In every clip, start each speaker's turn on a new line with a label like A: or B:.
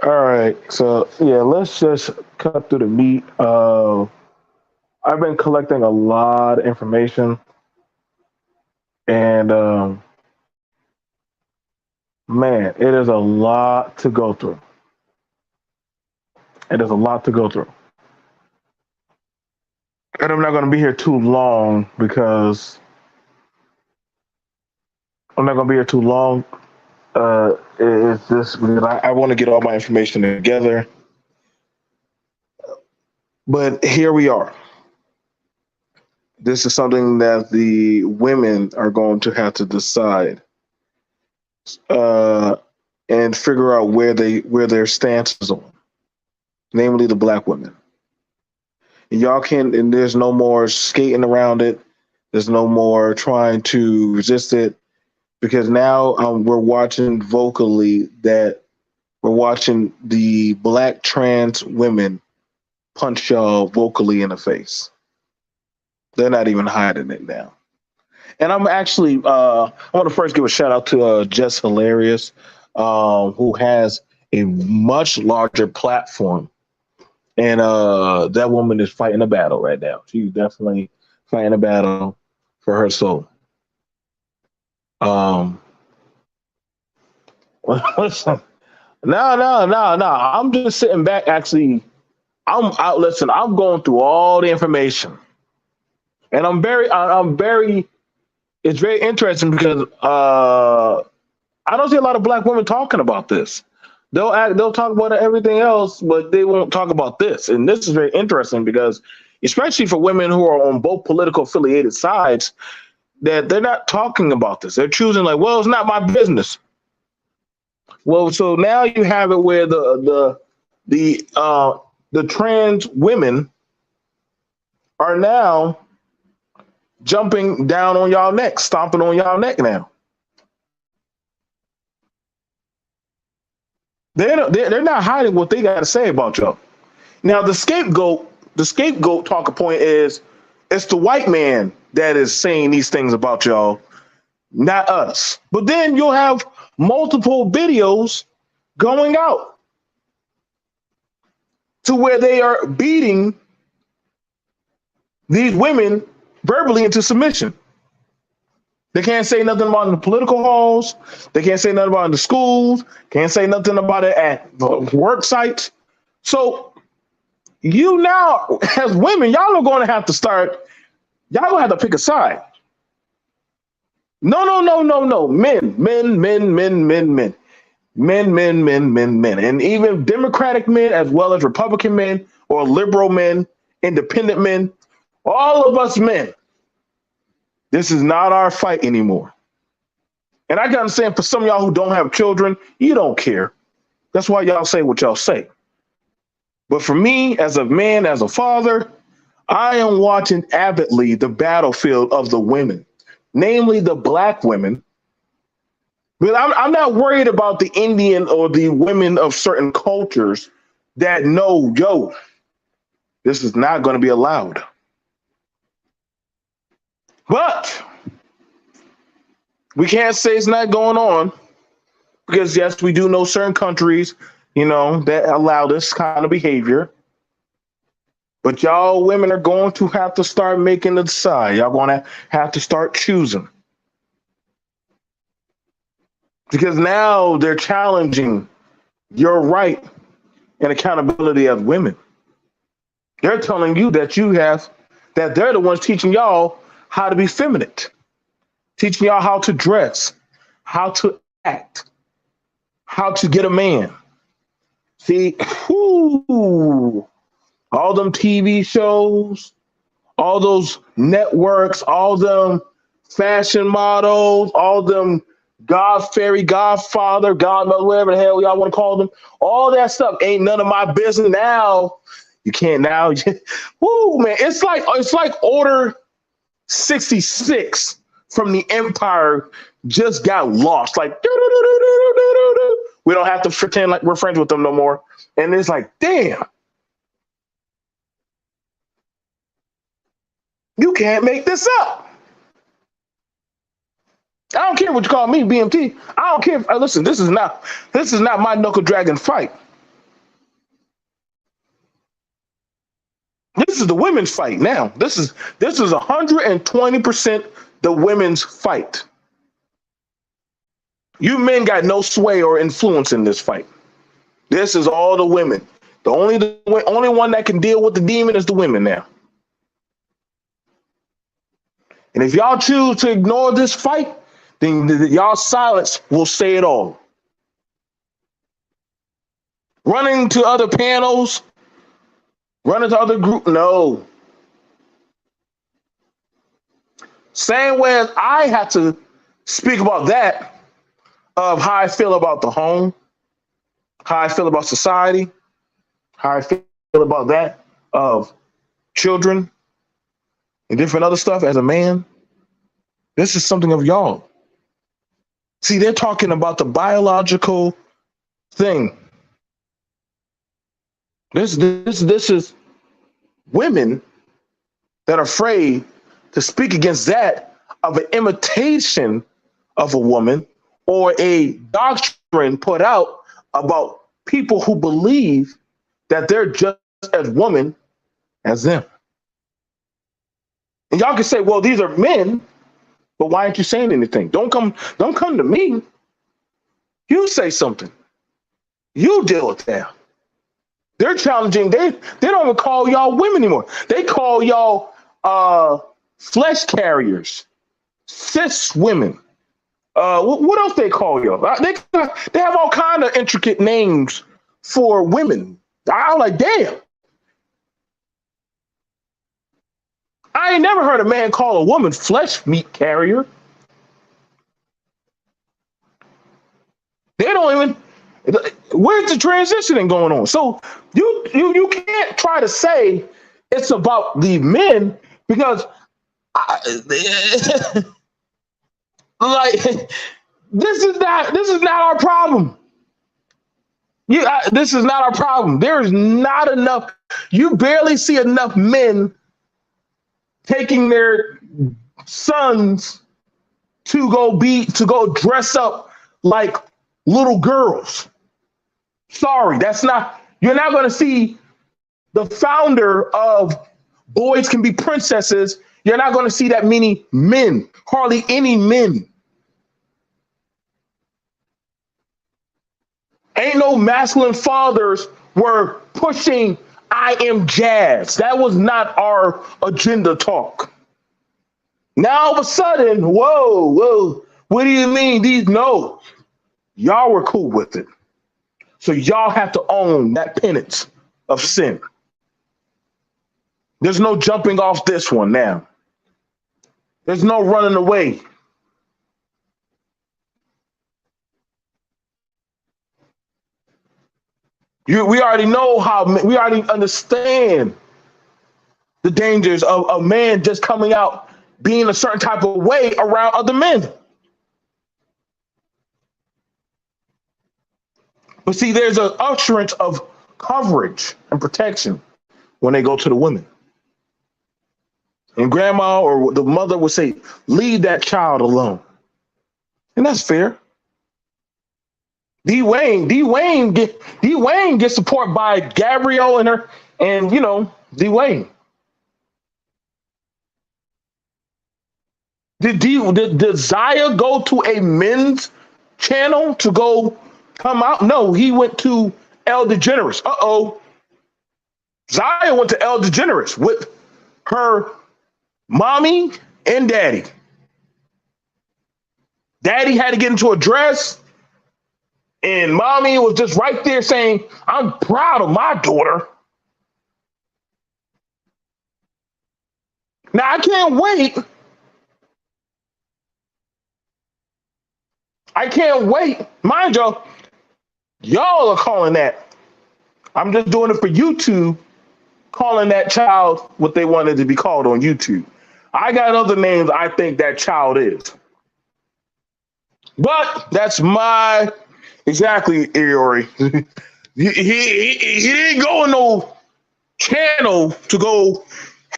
A: All right. So yeah, let's just cut through the meat. I've been collecting a lot of information, and man, it is a lot to go through. It is a lot to go through, and I'm not going to be here too long because I'm not going to be here too long. It's just because I want to get all my information together, but here we are. This is something that the women are going to have to decide uh, and figure out where their stance is on, namely the black women. And y'all can't, and there's no more skating around it. There's no more trying to resist it because now we're watching vocally that we're watching the black trans women punch y'all vocally in the face. They're not even hiding it now. And I'm actually, I want to first give a shout out to Jess Hilarious, who has a much larger platform. And that woman is fighting a battle right now. She's definitely fighting a battle for her soul. Um, listen, no. I'm just sitting back. Actually, I'm out. Listen, I'm going through all the information, and I'm very. It's very interesting because I don't see a lot of black women talking about this. They'll talk about everything else, but they won't talk about this. And this is very interesting because, especially for women who are on both political affiliated sides, that they're not talking about this. They're choosing like, well, it's not my business. Well, so now you have it where the trans women are now jumping down on y'all neck, stomping on y'all neck now. They're not hiding what they got to say about y'all. Now the scapegoat talking point is it's the white man that is saying these things about y'all, not us. But then you'll have multiple videos going out to where they are beating these women verbally into submission. They can't say nothing about it in the political halls. They can't say nothing about it in the schools. Can't say nothing about it at the work sites. So you now, as women, y'all are going to have to start. Y'all gonna have to pick a side. No. Men. And even Democratic men, as well as Republican men or liberal men, independent men, all of us men, this is not our fight anymore. And I can understand for some of y'all who don't have children, you don't care. That's why y'all say what y'all say. But for me, as a man, as a father, I am watching avidly the battlefield of the women, namely the black women. But I'm not worried about the Indian or the women of certain cultures that know, yo, this is not going to be allowed. But we can't say it's not going on because, yes, we do know certain countries, that allow this kind of behavior. But y'all women are going to have to start making the decide. Y'all going to have to start choosing because now they're challenging your right and accountability as women. They're telling you that they're the ones teaching y'all how to be feminine, teaching y'all how to dress, how to act, how to get a man. See, whoo, all them TV shows, all those networks, all them fashion models, all them God fairy, Godfather, Godmother, whatever the hell y'all want to call them, all that stuff ain't none of my business now. You can't now. Woo, man, it's like Order 66 from the Empire just got lost. Like we don't have to pretend like we're friends with them no more. And it's like, damn, you can't make this up. I don't care what you call me, BMT. I don't care. Listen, this is not my knuckle dragon fight. This is the women's fight now. This is 120% the women's fight. You men got no sway or influence in this fight. This is all the women. The only one that can deal with the demon is the women now. And if y'all choose to ignore this fight, then y'all silence will say it all. Running to other panels, running to other group, no. Same way as I had to speak about that, of how I feel about the home, how I feel about society, how I feel about that of children and different other stuff as a man. This is something of y'all. See, they're talking about the biological thing. This is women that are afraid to speak against that of an imitation of a woman or a doctrine put out about people who believe that they're just as women as them. And y'all can say, well, these are men, but why aren't you saying anything? Don't come to me. You say something. You deal with that. They're challenging. They don't even call y'all women anymore. They call y'all flesh carriers, cis women. What else they call y'all? They have all kind of intricate names for women. I'm like, damn. I ain't never heard a man call a woman flesh meat carrier. They don't even. Where's the transitioning going on? So you can't try to say it's about the men because like this is not our problem. This is not our problem. There is not enough. You barely see enough men taking their sons to go dress up like little girls. Sorry, you're not going to see the founder of Boys Can Be Princesses. You're not going to see that many men, hardly any men. Ain't no masculine fathers were pushing I am jazz. That was not our agenda talk. Now all of a sudden, whoa, what do you mean? No, y'all were cool with it. So y'all have to own that penance of sin. There's no jumping off this one now. There's no running away. We already understand the dangers of a man just coming out being a certain type of way around other men. But see, there's an usherance of coverage and protection when they go to the women. And grandma or the mother would say, leave that child alone. And that's fair. D Wayne gets support by Gabrielle and D Wayne. Did Zaya go to a men's channel to go come out? No, he went to El DeGeneres. Zaya went to El DeGeneres with her mommy and daddy. Daddy had to get into a dress, and mommy was just right there saying, I'm proud of my daughter. Now, I can't wait. Mind y'all are calling that. I'm just doing it for YouTube, calling that child what they wanted to be called on YouTube. I got other names I think that child is. But that's my, exactly, Iori. he didn't go in no channel to go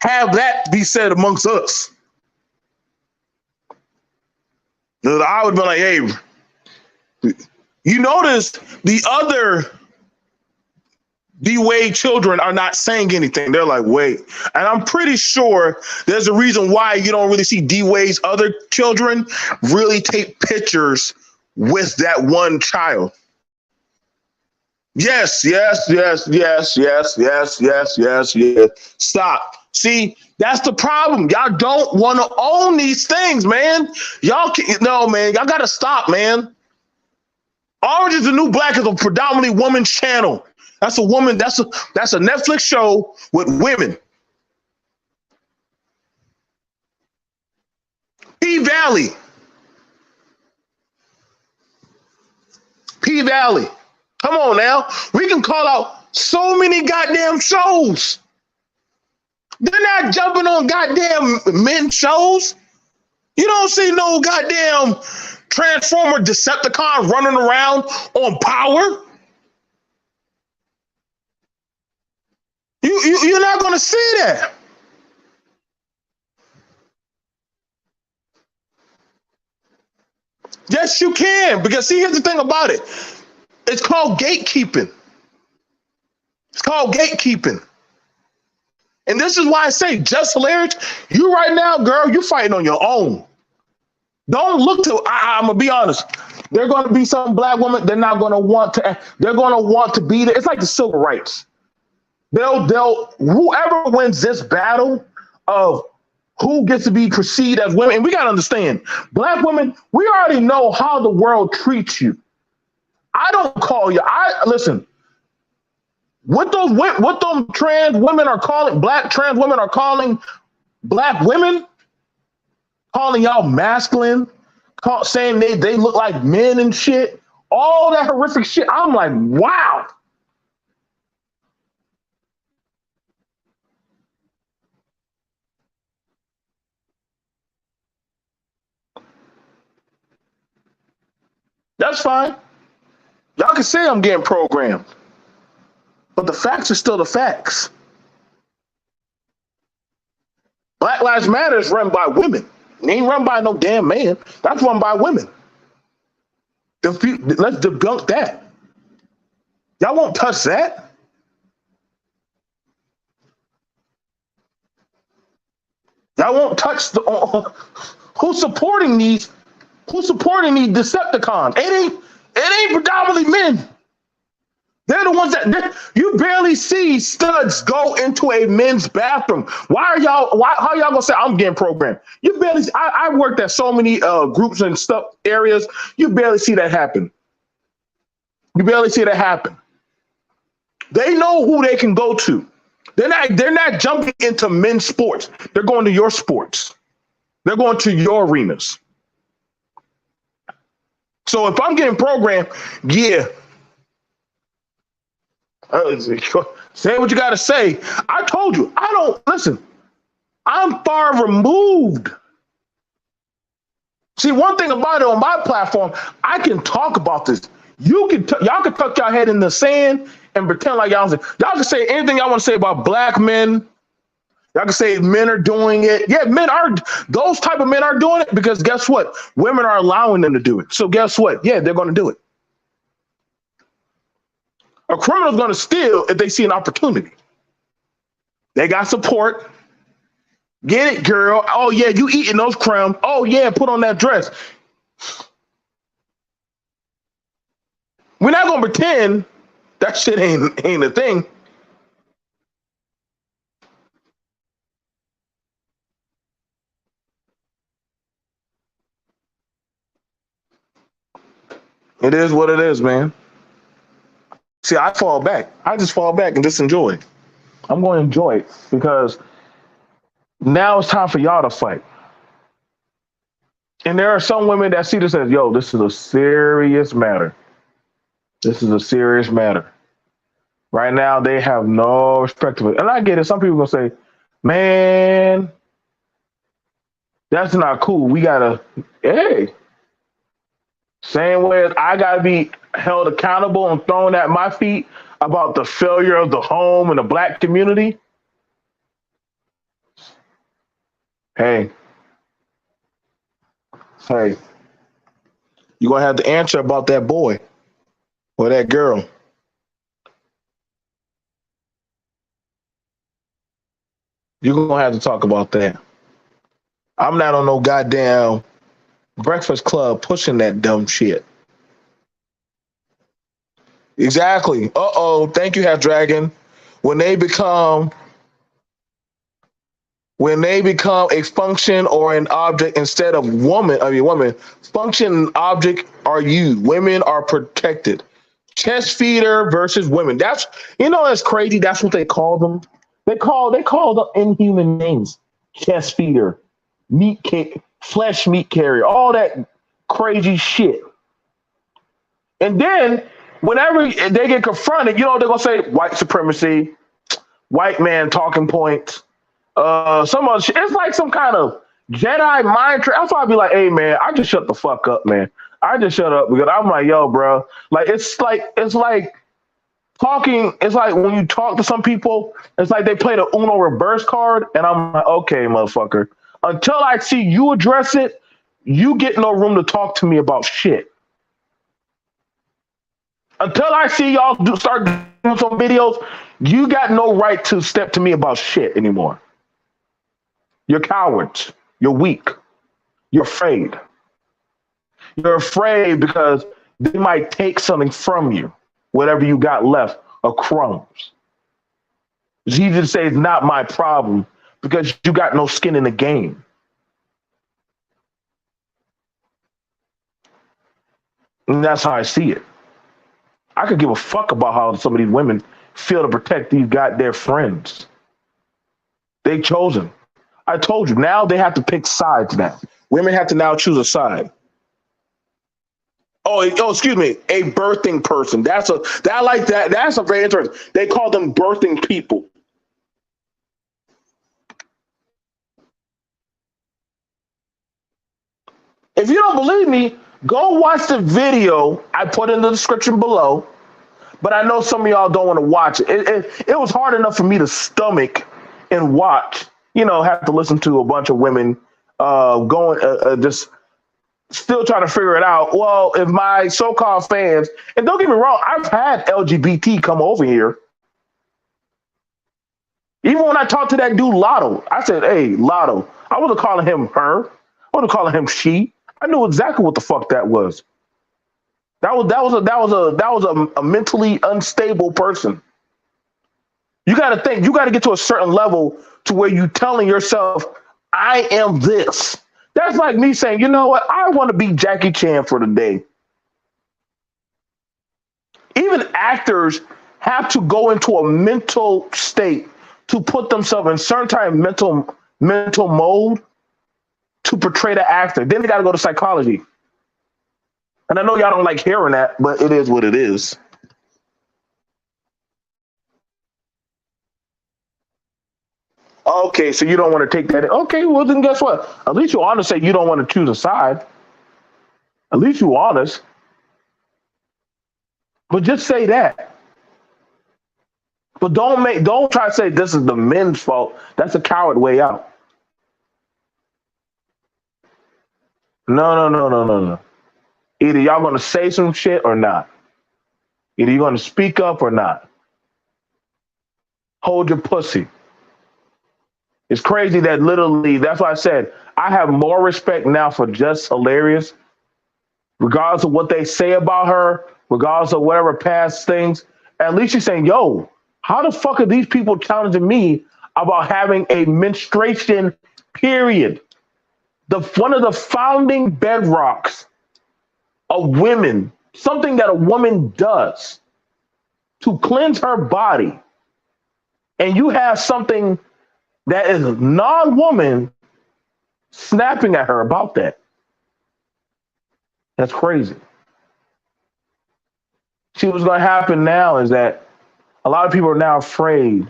A: have that be said amongst us. I would be like, hey, you notice the other D Wade children are not saying anything. They're like, wait. And I'm pretty sure there's a reason why you don't really see D Wade's other children really take pictures with that one child. Yes, yes, yes, yes, yes, yes, yes, yes, yes. Stop. See, that's the problem. Y'all don't want to own these things, man. Y'all can't, no, man. Y'all got to stop, man. Orange is the New Black is a predominantly woman's channel. That's a woman. That's a Netflix show with women. P Valley. P Valley. Come on now. We can call out so many goddamn shows. They're not jumping on goddamn men shows. You don't see no goddamn Transformer Decepticon running around on Power. You're not going to see that. Yes, you can. Because see, here's the thing about it. It's called gatekeeping. It's called gatekeeping. And this is why I say, Just Hilarious, you right now, girl, you're fighting on your own. Don't look to, I'm going to be honest. They're going to be some black woman. They're not going to want to, they're going to want to be there. It's like the civil rights. Whoever wins this battle of who gets to be perceived as women, and we got to understand, black women, we already know how the world treats you. I don't call you, listen, what those trans women are calling, black trans women are calling black women, calling y'all masculine, saying they look like men and shit, all that horrific shit. I'm like, wow. That's fine. Y'all can say I'm getting programmed, but the facts are still the facts. Black Lives Matter is run by women. It ain't run by no damn man. That's run by women. Let's debunk that. Y'all won't touch that. Y'all won't touch who's supporting these Decepticons. It ain't predominantly men. They're the ones that you barely see studs go into a men's bathroom. How y'all gonna say I'm getting programmed? You barely. I worked at so many groups and stuff areas. You barely see that happen. You barely see that happen. They know who they can go to. They're not jumping into men's sports. They're going to your sports. They're going to your arenas. So if I'm getting programmed, yeah. Say what you got to say. I told you, I don't listen. I'm far removed. See, one thing about it on my platform, I can talk about this. Y'all can tuck your head in the sand and pretend like y'all can say anything y'all want to say about black men. Y'all can say men are doing it. Yeah, those type of men are doing it because guess what? Women are allowing them to do it. So guess what? Yeah, they're going to do it. A criminal's going to steal if they see an opportunity. They got support. Get it, girl. Oh, yeah, you eating those crumbs. Oh, yeah, put on that dress. We're not going to pretend that shit ain't a thing. It is what it is, man. See, I fall back. I just fall back and just enjoy it. I'm going to enjoy it because now it's time for y'all to fight. And there are some women that see this as, yo, this is a serious matter. This is a serious matter. Right now, they have no respect for it. And I get it. Some people going to say, man, that's not cool. We got to, hey, same way as I got to be held accountable and thrown at my feet about the failure of the home and the black community. Hey, you're going to have to answer about that boy or that girl. You're gonna have to talk about that. I'm not on no goddamn Breakfast Club pushing that dumb shit. Exactly. Thank you, Half Dragon. When they become when they become a function or an object instead of woman, function and object are you. Women are protected. Chest feeder versus women. That's crazy. That's what they call them. They call them inhuman names. Chest feeder, flesh meat carrier, all that crazy shit. And then whenever they get confronted, they're gonna say white supremacy, white man talking points, some other shit. It's like some kind of Jedi mind trick. That's why I'd be like, hey man, I just shut the fuck up, man. I just shut up because I'm like, yo, bro. Like it's like talking. It's like when you talk to some people, it's like they play the Uno reverse card, and I'm like, okay, motherfucker. Until I see you address it, you get no room to talk to me about shit. Until I see y'all start doing some videos, you got no right to step to me about shit anymore. You're cowards. You're weak. You're afraid. You're afraid because they might take something from you, whatever you got left, of crumbs. Jesus says, not my problem because you got no skin in the game. And that's how I see it. I could give a fuck about how some of these women feel to protect these goddamn friends. They chosen. I told you, now they have to pick sides now. Women have to now choose a side. Excuse me, a birthing person. I like that. That's a very interesting. They call them birthing people. If you don't believe me, go watch the video I put in the description below. But I know some of y'all don't want to watch it. It was hard enough for me to stomach and watch. Have to listen to a bunch of women going just still trying to figure it out. Well, if my so-called fans, and don't get me wrong, I've had LGBT come over here. Even when I talked to that dude Lotto, I said, "Hey, Lotto," I wasn't calling him her. I wasn't calling him she. I knew exactly what the fuck that was. That was a mentally unstable person. You got to think. You got to get to a certain level to where you telling yourself, "I am this." That's like me saying, "You know what? I want to be Jackie Chan for the day." Even actors have to go into a mental state to put themselves in certain type of mental mode to portray the actor. Then they got to go to psychology. And I know y'all don't like hearing that, but it is what it is. Okay, so you don't want to take that. Okay, well then guess what? At least you're honest. Say you don't want to choose a side. At least you're honest. But just say that. But don't try to say this is the men's fault. That's a coward way out. No, no, no, no, no, no. Either y'all gonna say some shit or not. Either you're gonna speak up or not. Hold your pussy. It's crazy that literally, that's why I said I have more respect now for Just Hilarious, regardless of what they say about her, regardless of whatever past things. At least you're saying, yo, how the fuck are these people challenging me about having a menstruation period? One of the founding bedrocks of women, something that a woman does to cleanse her body, and you have something that is non-woman snapping at her about that. That's crazy. See, what's going to happen now is that a lot of people are now afraid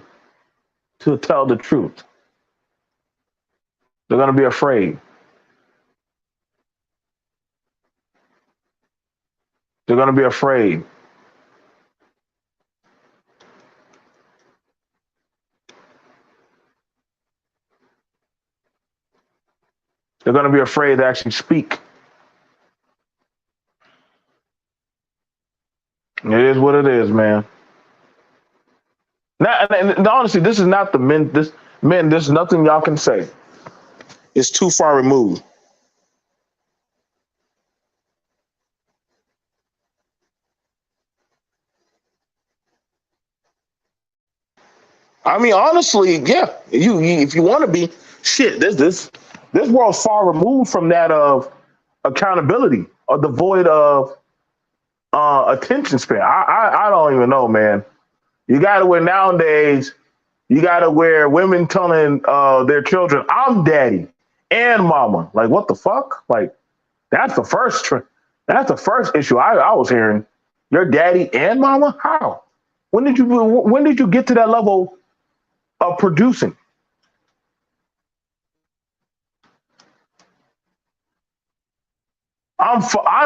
A: to tell the truth. They're going to be afraid. They're going to be afraid. They're going to be afraid to actually speak. It is what it is, man. Now, and honestly, this is not the men. Men, there's nothing y'all can say. It's too far removed. I mean, honestly, yeah. You if you want to be shit, this world's far removed from that of accountability or devoid of attention span. I don't even know, man. You got to wear nowadays. You got to wear women telling their children, "I'm daddy and mama." Like, what the fuck? Like, that's the first. That's the first issue I was hearing. Your daddy and mama? How? When did you get to that level of producing? I'm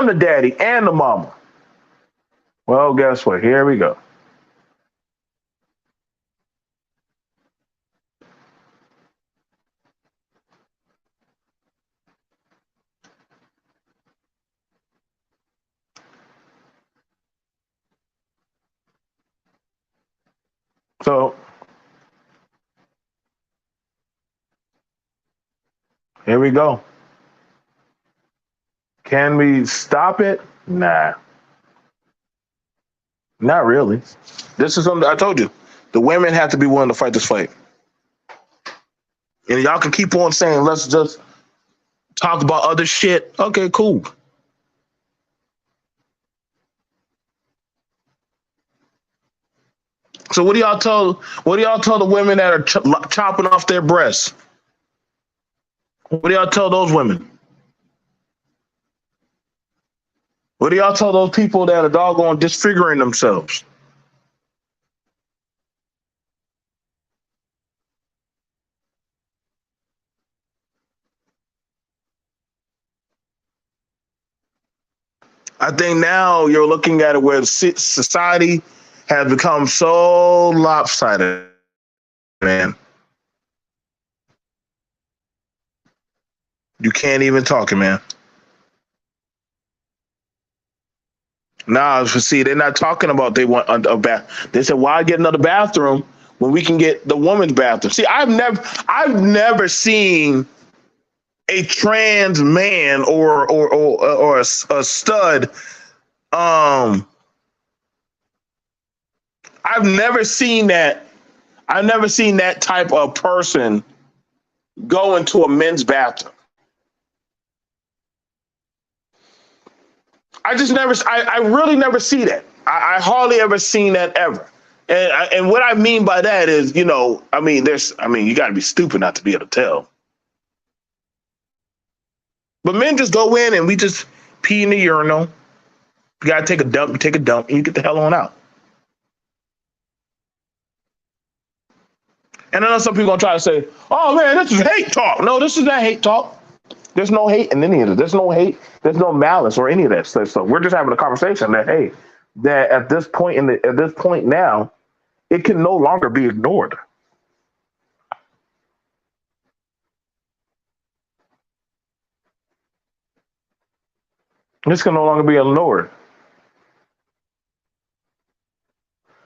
A: the daddy and the mama. Well, guess what? Here we go. So here we go. Can we stop it? Nah, not really. This is something I told you. The women have to be willing to fight this fight. And y'all can keep on saying, let's just talk about other shit. Okay, cool. So what do y'all tell the women that are chopping off their breasts? What do y'all tell those women? What do y'all tell those people that are doggone disfiguring themselves? I think now you're looking at it where society has become so lopsided, man. You can't even talk it, man. Nah, see, they're not talking about they want a bath. They said, "Why get another bathroom when we can get the woman's bathroom?" See, I've never seen a trans man or a stud. Um, I've never seen that. I've never seen that type of person go into a men's bathroom. I just never. I really never see that. I hardly ever seen that ever. And what I mean by that is, I mean, you got to be stupid not to be able to tell. But men just go in and we just pee in the urinal. You got to take a dump. You take a dump and you get the hell on out. And I know some people gonna try to say, "Oh man, this is hate talk." No, this is not hate talk. There's no hate in any of it. There's no hate. There's no malice or any of that stuff. So we're just having a conversation that hey, that at this point now, it can no longer be ignored. This can no longer be ignored.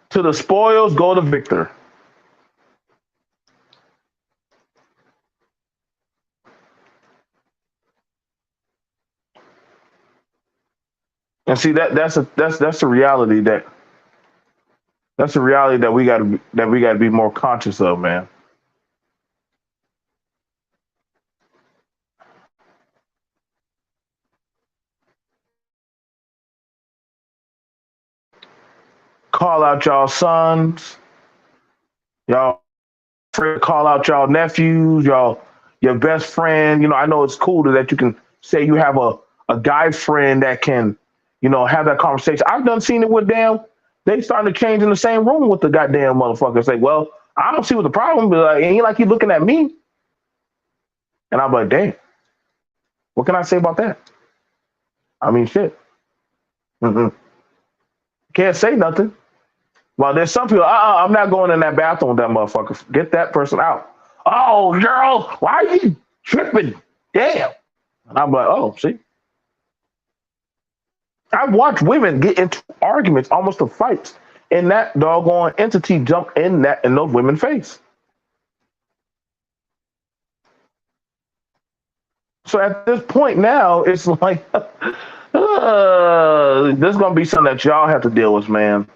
A: To the spoils go the victor. And see that's the reality that we got to be more conscious of, man. Call out y'all sons, y'all call out y'all nephews, y'all your best friend. I know it's cool that you can say you have a guy friend that can, have that conversation. I've done seen it with them. They starting to change in the same room with the goddamn motherfucker. Say, well, I don't see what the problem, but ain't like you looking at me. And I'm like, damn, what can I say about that? I mean, shit. Mm-hmm. Can't say nothing. Well, there's some people, I'm not going in that bathroom with that motherfucker. Get that person out. Oh, girl, why are you tripping? Damn. And I'm like, oh, see. I've watched women get into arguments, almost to fights, and that doggone entity jump in those women's face. So at this point now, it's like this is gonna be something that y'all have to deal with, man.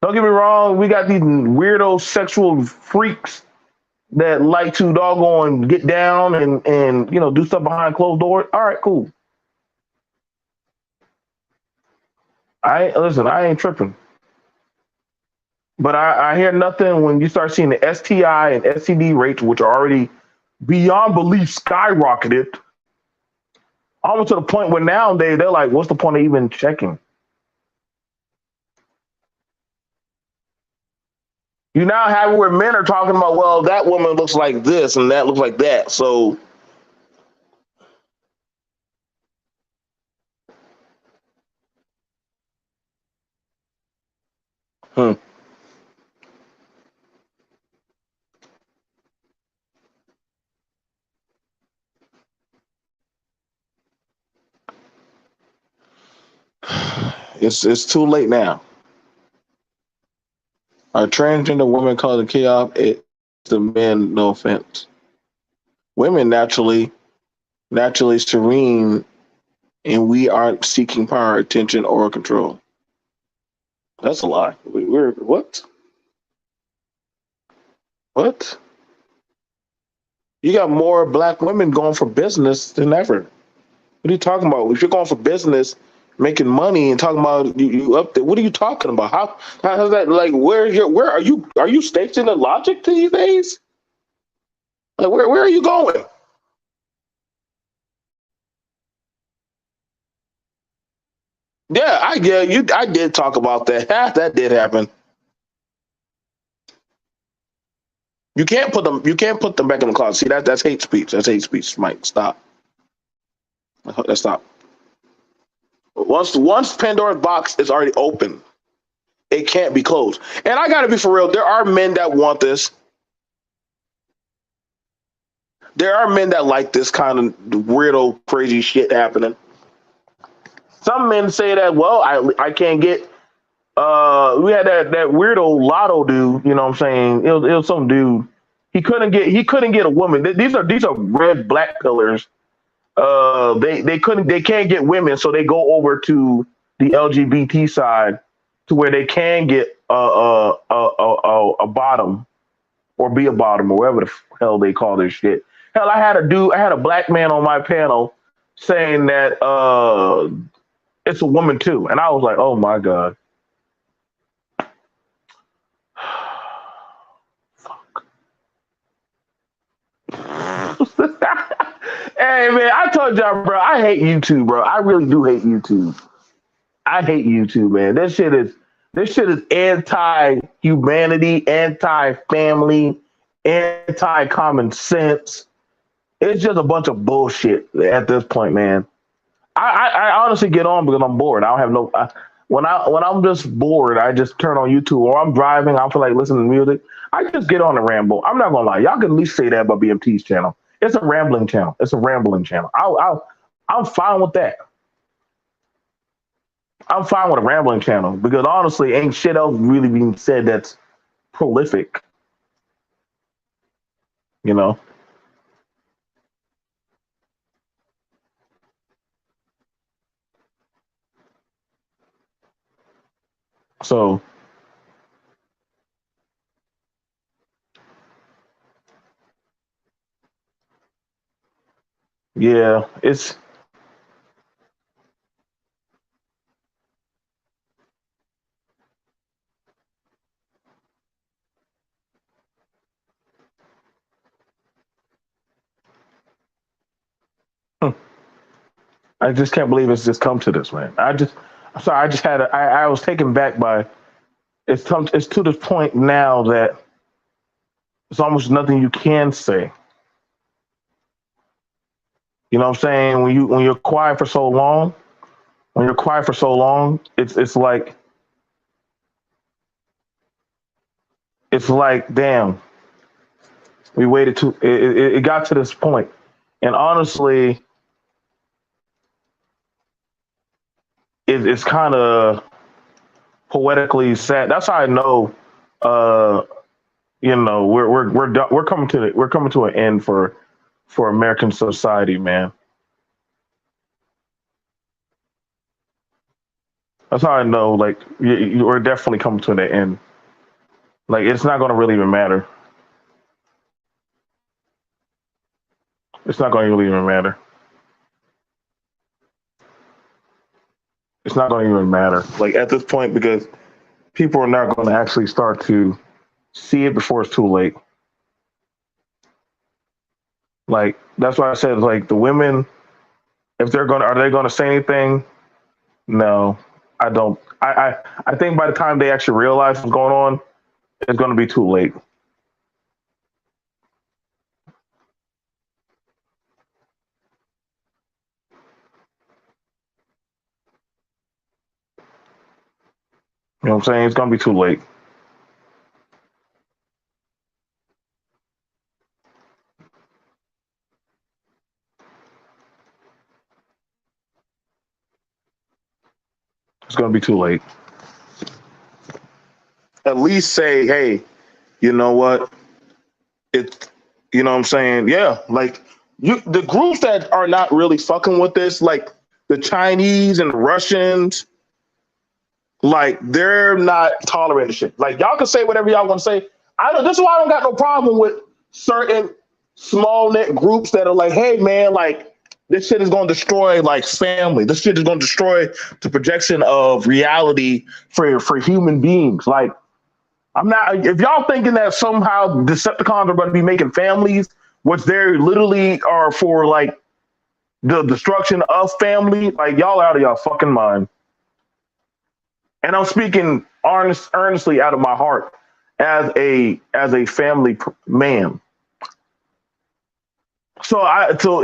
A: Don't get me wrong, we got these weirdo sexual freaks that like to doggone get down and do stuff behind closed doors. All right, cool. I ain't tripping. But I hear nothing when you start seeing the STI and STD rates, which are already beyond belief skyrocketed, almost to the point where now they're like, what's the point of even checking? You now have it where men are talking about, well, that woman looks like this and that looks like that. So, hmm, it's too late now. A transgender woman called a chaos. It's the men. No offense. Women naturally serene, and we aren't seeking power, attention, or control. That's a lie. We're what? What? You got more black women going for business than ever. What are you talking about? If you're going for business, making money, and talking about you up there, what are you talking about? How's that like? Where are you stating the logic to these days? Like where are you going? Yeah, I did talk about that. That did happen. You can't put them back in the closet. See that's hate speech. That's hate speech, Mike. Stop. Let's stop. Once Pandora's box is already open, it can't be closed. And I gotta be for real. There are men that want this. There are men that like this kind of weirdo, crazy shit happening. Some men say that, well, I can't get. We had that weirdo Lotto dude. You know what I'm saying? It was some dude. He couldn't get a woman. These are red black pillars. They can't get women, so they go over to the LGBT side to where they can get a bottom or be a bottom or whatever the hell they call this shit. Hell, I had a black man on my panel saying that it's a woman too, and I was like, oh my god. Hey man, I told y'all, bro, I hate YouTube, bro. I really do hate YouTube. I hate YouTube, man. This shit is anti humanity, anti family, anti common sense. It's just a bunch of bullshit at this point, man. I honestly get on because I'm bored. I don't have no. When I'm just bored, I just turn on YouTube or I'm driving. I feel like listening to music. I just get on a ramble. I'm not gonna lie. Y'all can at least say that about BMT's channel. It's a rambling channel. It's a rambling channel. I'm fine with that. I'm fine with a rambling channel because honestly, ain't shit else really being said that's prolific. You know. So yeah, it's. I just can't believe it's just come to this, man. I'm sorry. I just had. I was taken back by. It's to this point now that there's almost nothing you can say. You know what I'm saying? When you're quiet for so long, it's like damn, we waited too. It got to this point, and honestly, it's kind of poetically sad. That's how I know. Uh, we're coming to an end for for American society, man. That's how I know. Like we're definitely coming to an end. Like it's not going to really even matter. It's not going to really even matter. It's not going to even matter. Like at this point, because people are not going to actually start to see it before it's too late. Like that's why I said, like the women, if they're going, are they going to say anything? No, I don't. I think by the time they actually realize what's going on, it's going to be too late. You know what I'm saying? It's going to be too late. It's going to be too late. At least say, hey, you know what? It's, you know what I'm saying? Yeah, like the groups that are not really fucking with this, like the Chinese and the Russians, like they're not tolerant of shit. Like y'all can say whatever y'all want to say. I know this is why I don't got no problem with certain small net groups that are like, hey man, like this shit is going to destroy like family. This shit is going to destroy the projection of reality for human beings. Like I'm not. If y'all thinking that somehow Decepticons are going to be making families, which they literally are for like the destruction of family, like y'all out of y'all fucking mind. And I'm speaking earnestly out of my heart as a family man. So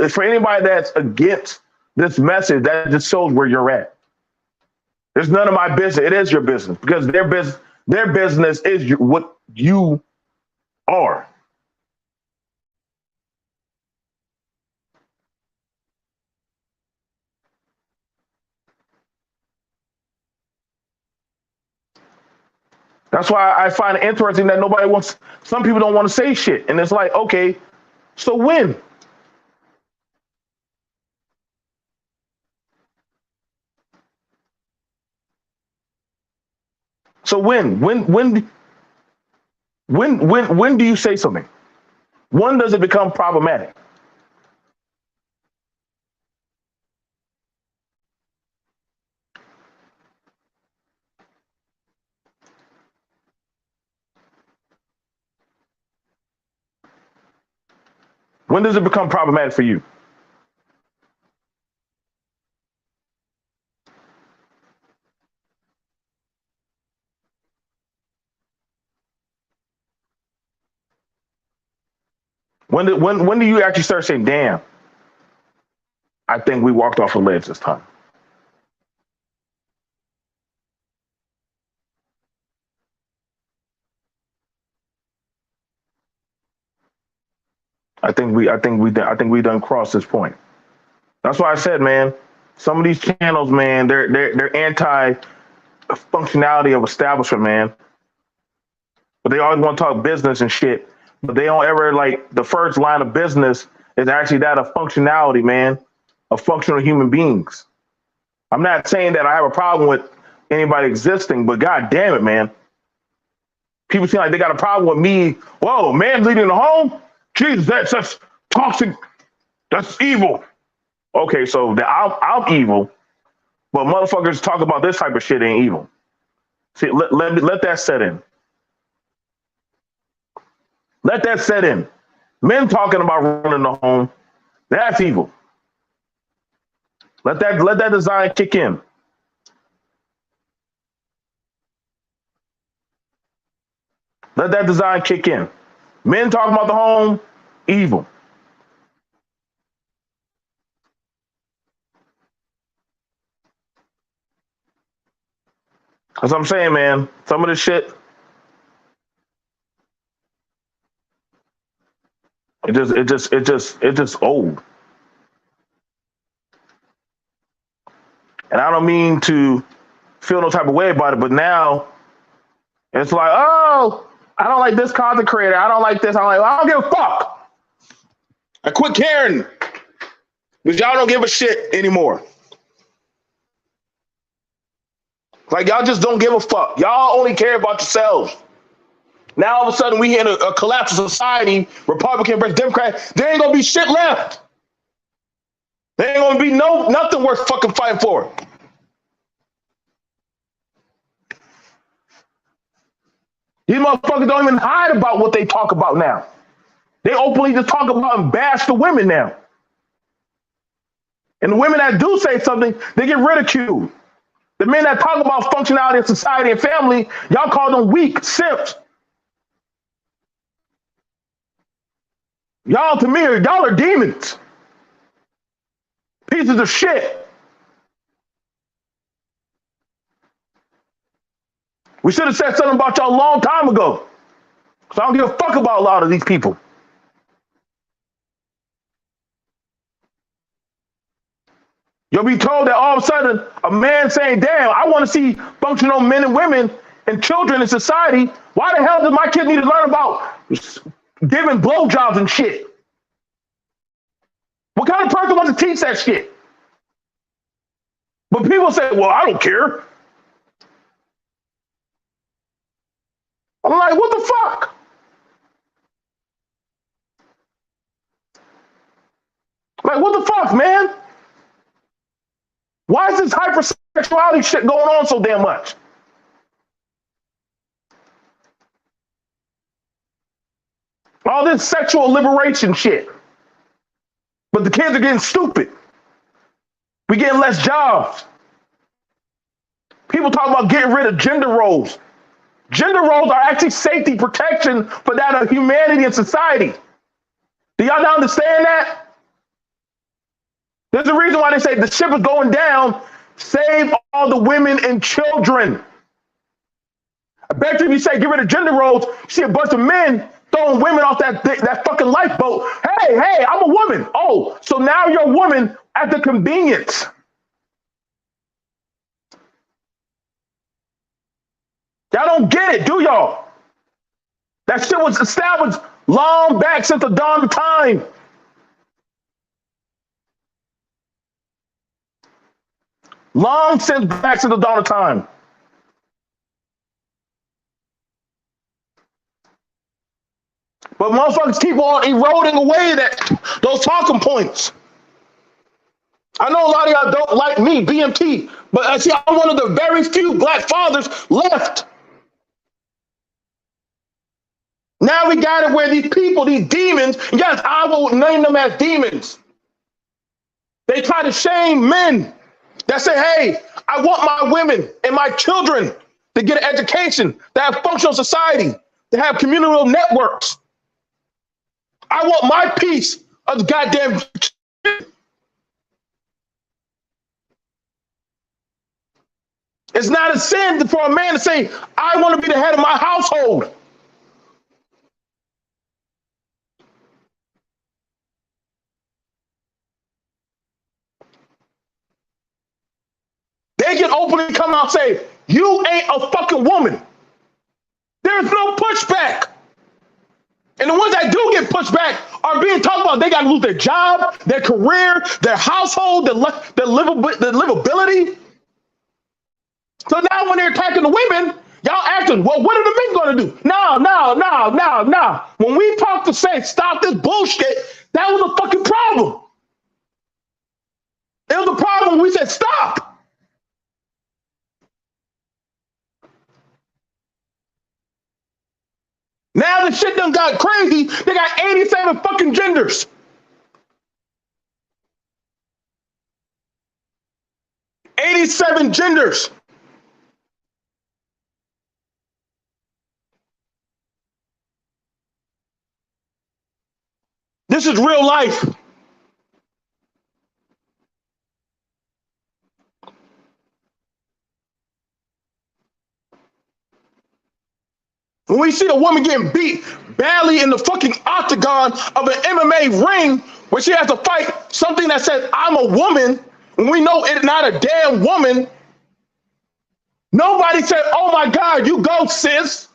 A: for anybody that's against this message, that just shows where you're at. It's none of my business. It is your business because their business is what you are. That's why I find it interesting that nobody wants. Some people don't want to say shit, and it's like, okay, so when? So when do you say something? When does it become problematic? When does it become problematic for you? When do you actually start saying, "Damn, I think we walked off a ledge this time"? I think we done crossed this point. That's why I said, man, some of these channels, man, they're anti functionality of establishment, man. But they always want to talk business and shit. But they don't ever like the first line of business is actually that of functionality, man, of functional human beings. I'm not saying that I have a problem with anybody existing, but god damn it, man. People seem like they got a problem with me. Whoa, man leading the home? Jesus, that's toxic. That's evil. Okay, so I'm evil, but motherfuckers talk about this type of shit ain't evil. See, let that set in. Let that set in. Men talking about running the home, that's evil. Let that design kick in. Let that design kick in. Men talking about the home, evil. That's what I'm saying, man. Some of this shit, it just old. And I don't mean to feel no type of way about it, but now it's like, oh, I don't like this content creator. I don't like this. I'm like, well, I don't give a fuck. I quit caring because y'all don't give a shit anymore. Like y'all just don't give a fuck. Y'all only care about yourselves. Now all of a sudden we in a collapse of society, Republican versus Democrat, there ain't gonna be shit left. There ain't gonna be nothing worth fucking fighting for. These motherfuckers don't even hide about what they talk about now. They openly just talk about and bash the women now. And the women that do say something, they get ridiculed. The men that talk about functionality of society and family, y'all call them weak, simps. Y'all, to me, y'all are demons. Pieces of shit. We should have said something about y'all a long time ago. So I don't give a fuck about a lot of these people. You'll be told that all of a sudden a man saying, damn, I want to see functional men and women and children in society. Why the hell does my kid need to learn about giving blowjobs and shit? What kind of person wants to teach that shit? But people say, well, I don't care. I'm like, what the fuck? Like, what the fuck, man? Why is this hypersexuality shit going on so damn much? All this sexual liberation shit. But the kids are getting stupid. We getting less jobs. People talk about getting rid of gender roles. Gender roles are actually safety protection for that of humanity and society. Do y'all not understand that? There's a reason why they say the ship is going down. Save all the women and children. I bet you if you say get rid of gender roles, you see a bunch of men throwing women off that fucking lifeboat. Hey, I'm a woman. Oh, so now you're a woman at the convenience. Y'all don't get it, do y'all? That shit was established long back since the dawn of time. Long since back since the dawn of time. But motherfuckers keep on eroding away those talking points. I know a lot of y'all don't like me, BMT, but I see I'm one of the very few black fathers left. Now we got it where these people, these demons, yes, I will name them as demons. They try to shame men that say, hey, I want my women and my children to get an education, to have functional society, to have communal networks. I want my piece of the goddamn shit. It's not a sin for a man to say, I want to be the head of my household. They can openly come out and say, you ain't a fucking woman. There's no pushback. And the ones that do get pushed back are being talked about. They got to lose their job, their career, their household, their livability. So now when they're attacking the women, y'all asking, well, what are the men going to do? No. When we talk to say, stop this bullshit, that was a fucking problem. It was a problem when we said, stop. Now the shit done got crazy. They got 87 fucking genders. 87 genders. This is real life. When we see a woman getting beat badly in the fucking octagon of an MMA ring where she has to fight something that says, I'm a woman, and we know it's not a damn woman, nobody said, oh my God, you go, sis.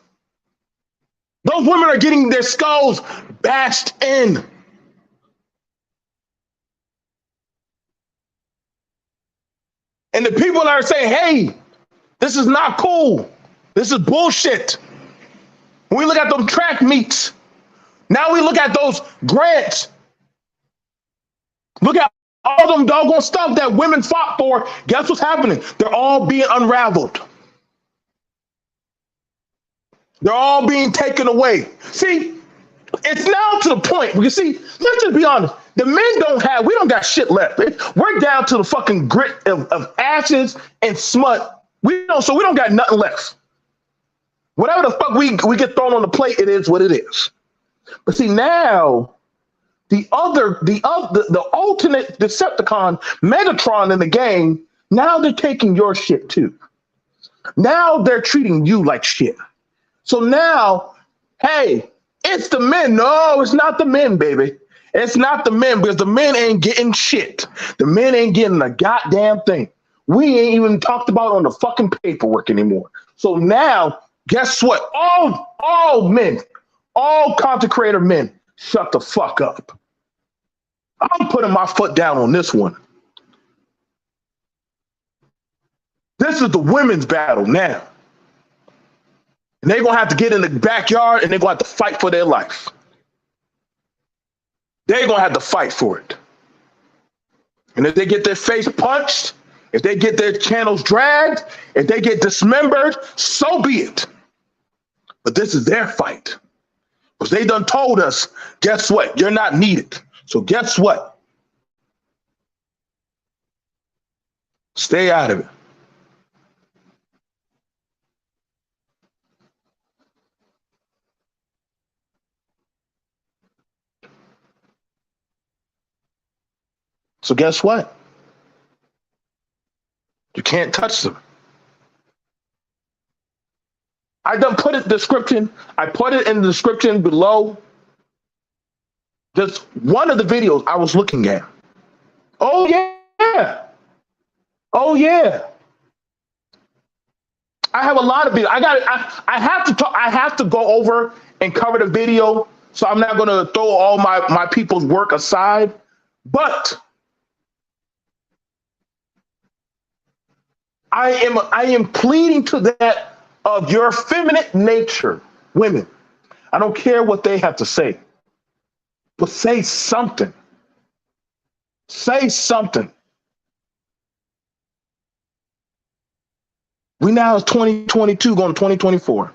A: Those women are getting their skulls bashed in. And the people that are saying, hey, this is not cool. This is bullshit. When we look at them track meets, now we look at those grants. Look at all them doggone stuff that women fought for. Guess what's happening? They're all being unraveled. They're all being taken away. See, it's now to the point where you see, let's just be honest. The men we don't got shit left. We're down to the fucking grit of ashes and smut. We don't got nothing left. Whatever the fuck we get thrown on the plate, it is what it is. But see, now the alternate Decepticon, Megatron in the game, now they're taking your shit too. Now they're treating you like shit. So now, hey, it's the men. No, it's not the men, baby. It's not the men, because the men ain't getting shit. The men ain't getting a goddamn thing. We ain't even talked about on the fucking paperwork anymore. So now, guess what? All men, all content creator men, shut the fuck up. I'm putting my foot down on this one. This is the women's battle now. And they're going to have to get in the backyard and they're going to have to fight for their life. They're going to have to fight for it. And if they get their face punched, if they get their channels dragged, if they get dismembered, so be it. But this is their fight. Because they done told us, guess what? You're not needed. So guess what? Stay out of it. So guess what? You can't touch them. I done put it in the description. I put it in the description below. Just one of the videos I was looking at. Oh yeah. Oh yeah. I have a lot of videos. I have to talk. I have to go over and cover the video. So I'm not gonna throw all my people's work aside. But I am pleading to that of your feminine nature, women. I don't care what they have to say, but say something. Say something. We now is 2022 going to 2024.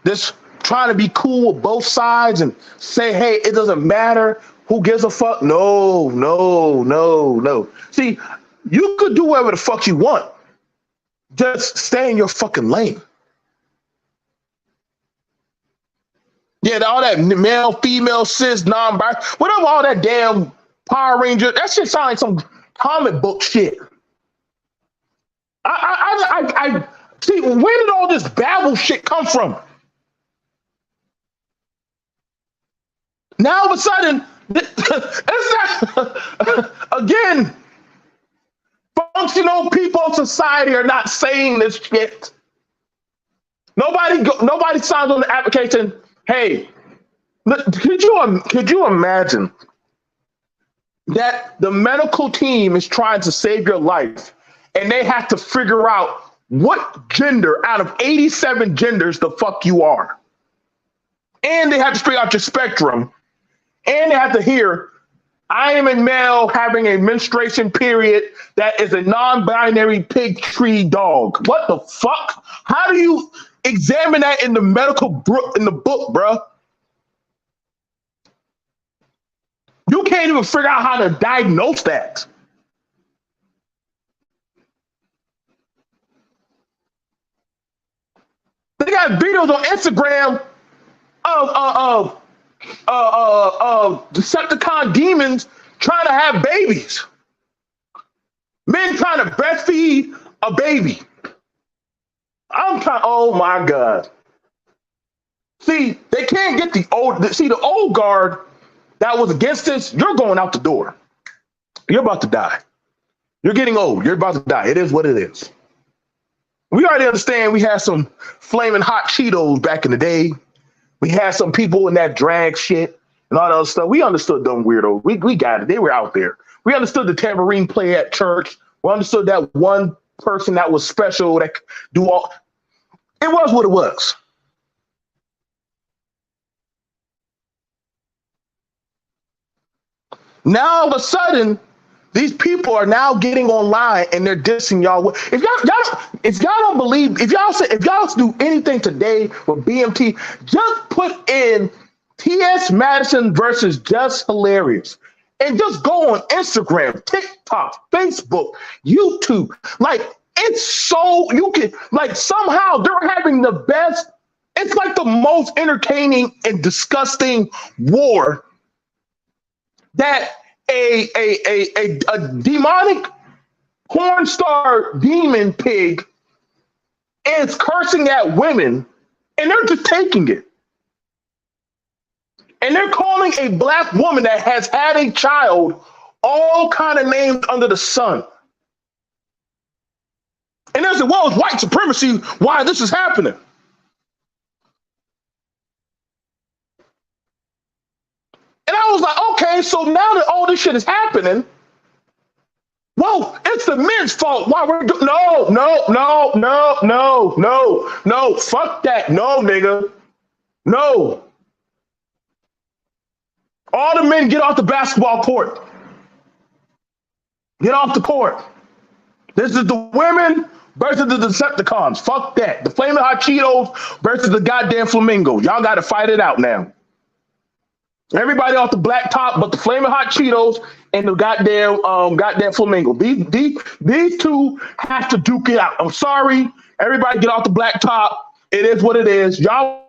A: This trying to be cool with both sides and say, hey, it doesn't matter. Who gives a fuck? No. See, you could do whatever the fuck you want. Just stay in your fucking lane. Yeah, all that male, female, cis, non-binary, whatever, all that damn Power Ranger, that shit sounds like some comic book shit. I see, where did all this babble shit come from? Now all of a sudden, it's not, again, functional people in society are not saying this shit. Nobody signs on the application, hey, could you imagine that the medical team is trying to save your life and they have to figure out what gender out of 87 genders the fuck you are? And they have to figure out your spectrum. And they have to hear, I am a male having a menstruation period that is a non-binary pig tree dog. What the fuck? How do you examine that in the medical book, bruh? You can't even figure out how to diagnose that. They got videos on Instagram of Decepticon demons trying to have babies. Men trying to breastfeed a baby. Oh my God. See, they can't get the old guard that was against this. You're going out the door. You're about to die. You're getting old. You're about to die. It is what it is. We already understand we had some flaming hot Cheetos back in the day. We had some people in that drag shit.
B: and all that other stuff. We understood them weirdos. We got it. They were out there. We understood the tambourine play at church. We understood that one person that was special that could do all. It was what it was. Now all of a sudden, these people are now getting online and they're dissing y'all. If y'all don't believe, if y'all do anything today with BMT, just put in T.S. Madison versus Just Hilarious, and just go on Instagram, TikTok, Facebook, YouTube. Like, it's so you can like somehow they're having the best. It's like the most entertaining and disgusting war that a demonic porn star demon pig is cursing at women, and they're just taking it. And they're calling a black woman that has had a child all kind of names under the sun. And there's well, it's white supremacy why this is happening. And I was like, okay, so now that all this shit is happening, well, it's the men's fault why we're doing no, fuck that. No, nigga. No. All the men get off the basketball court. Get off the court. This is the women versus the Decepticons. Fuck that. The Flaming Hot Cheetos versus the goddamn Flamingos. Y'all got to fight it out now. Everybody off the black top, but the Flaming Hot Cheetos and the goddamn Flamingo. These two have to duke it out. I'm sorry. Everybody get off the black top. It is what it is. Y'all.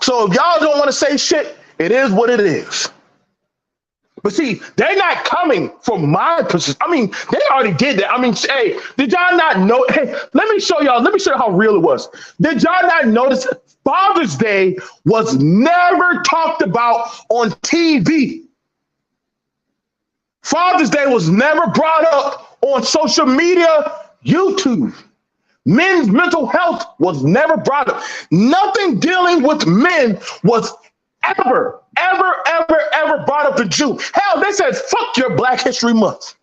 B: So if y'all don't want to say shit, it is what it is. But see, they're not coming from my position. I mean, they already did that. I mean, hey, did y'all not know? Hey, let me show y'all how real it was. Did y'all not notice Father's Day was never talked about on TV? Father's Day was never brought up on social media, YouTube. Men's mental health was never brought up. Nothing dealing with men was ever brought up in June. Hell, they said, fuck your Black History Month.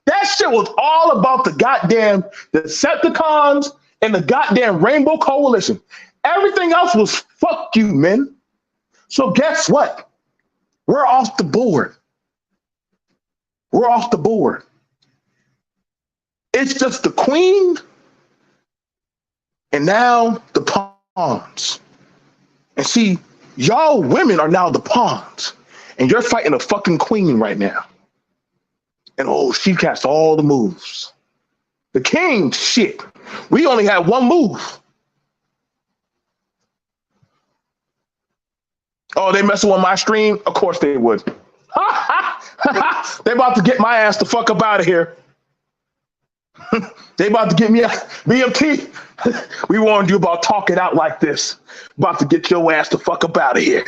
B: That shit was all about the goddamn Decepticons and the goddamn Rainbow Coalition. Everything else was fuck you, men. So guess what? We're off the board. We're off the board. It's just the queen and now the pawns. And see, y'all women are now the pawns. And you're fighting a fucking queen right now. And oh, she cast all the moves. The king, shit. We only had one move. Oh, they messing with my stream? Of course they would. They about to get my ass the fuck up out of here. They about to get me out. BMT, we warned you about talking out like this. About to get your ass the fuck up out of here.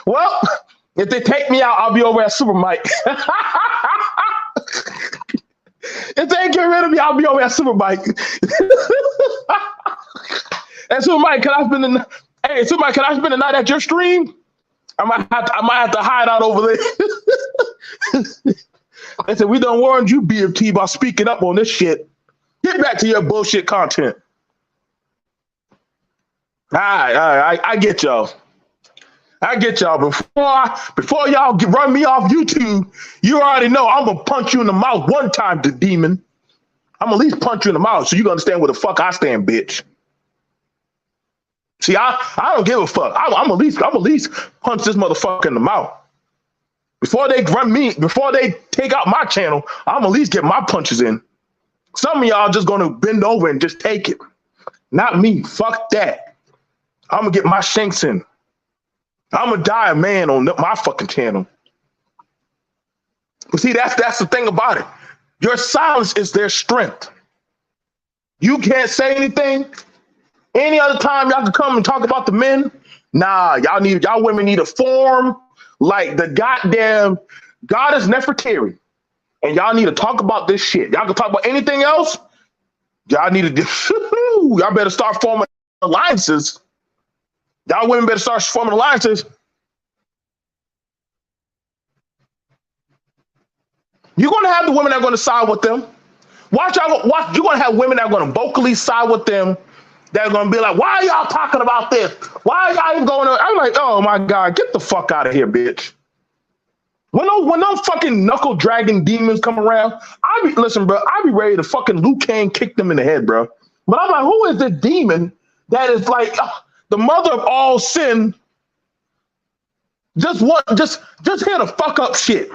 B: Well, if they take me out, I'll be over at Super Mike. If they get rid of me, I'll be over at Super Mike. And Super Mike, can I spend the hey, Super Mike, can I spend the night at your stream? I might have to hide out over there. They said, we done warned you, BMT, about speaking up on this shit. Get back to your bullshit content. All right, I get y'all. I get y'all. Before y'all run me off YouTube, you already know I'm gonna punch you in the mouth one time, the demon. I'm gonna at least punch you in the mouth so you can understand where the fuck I stand, bitch. See, I don't give a fuck. I'm at least punch this motherfucker in the mouth. Before they take out my channel, I'm at least get my punches in. Some of y'all just gonna bend over and just take it. Not me. Fuck that. I'm gonna get my shanks in. I'm gonna die a man on my fucking channel. But see, that's the thing about it. Your silence is their strength. You can't say anything. Any other time y'all can come and talk about the men. Nah, y'all women need to form like the goddamn goddess Nefertari. And y'all need to talk about this shit. Y'all can talk about anything else. Y'all need to y'all better start forming alliances. Y'all women better start forming alliances. You're gonna have the women that are gonna side with them. Watch, you're gonna have women that are gonna vocally side with them. They're gonna be like, why are y'all talking about this? Why are y'all even going on? I'm like, oh my God, get the fuck out of here, bitch. When those fucking knuckle dragging demons come around, listen, bro, I be ready to fucking Liu Kang kick them in the head, bro. But I'm like, who is this demon that is like the mother of all sin? Just here to fuck up shit.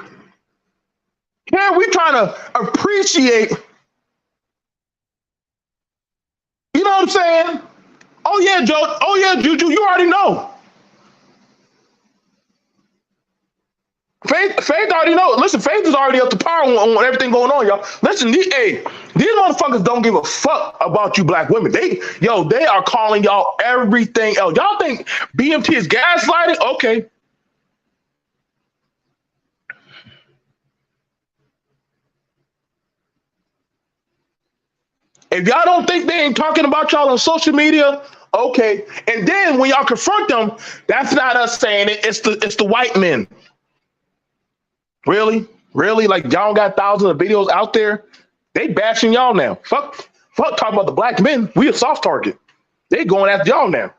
B: Here we trying to appreciate. You know what I'm saying? Oh yeah, Joe. Oh yeah, Juju. You already know. Faith already know. Listen, Faith is already up to par on everything going on, y'all. Listen, these motherfuckers don't give a fuck about you black women. They are calling y'all everything else. Y'all think BMT is gaslighting? Okay. If y'all don't think they ain't talking about y'all on social media, okay. And then when y'all confront them, that's not us saying it. It's the white men. Really? Really? Like y'all got thousands of videos out there? They bashing y'all now. Fuck talking about the black men. We a soft target. They going after y'all now.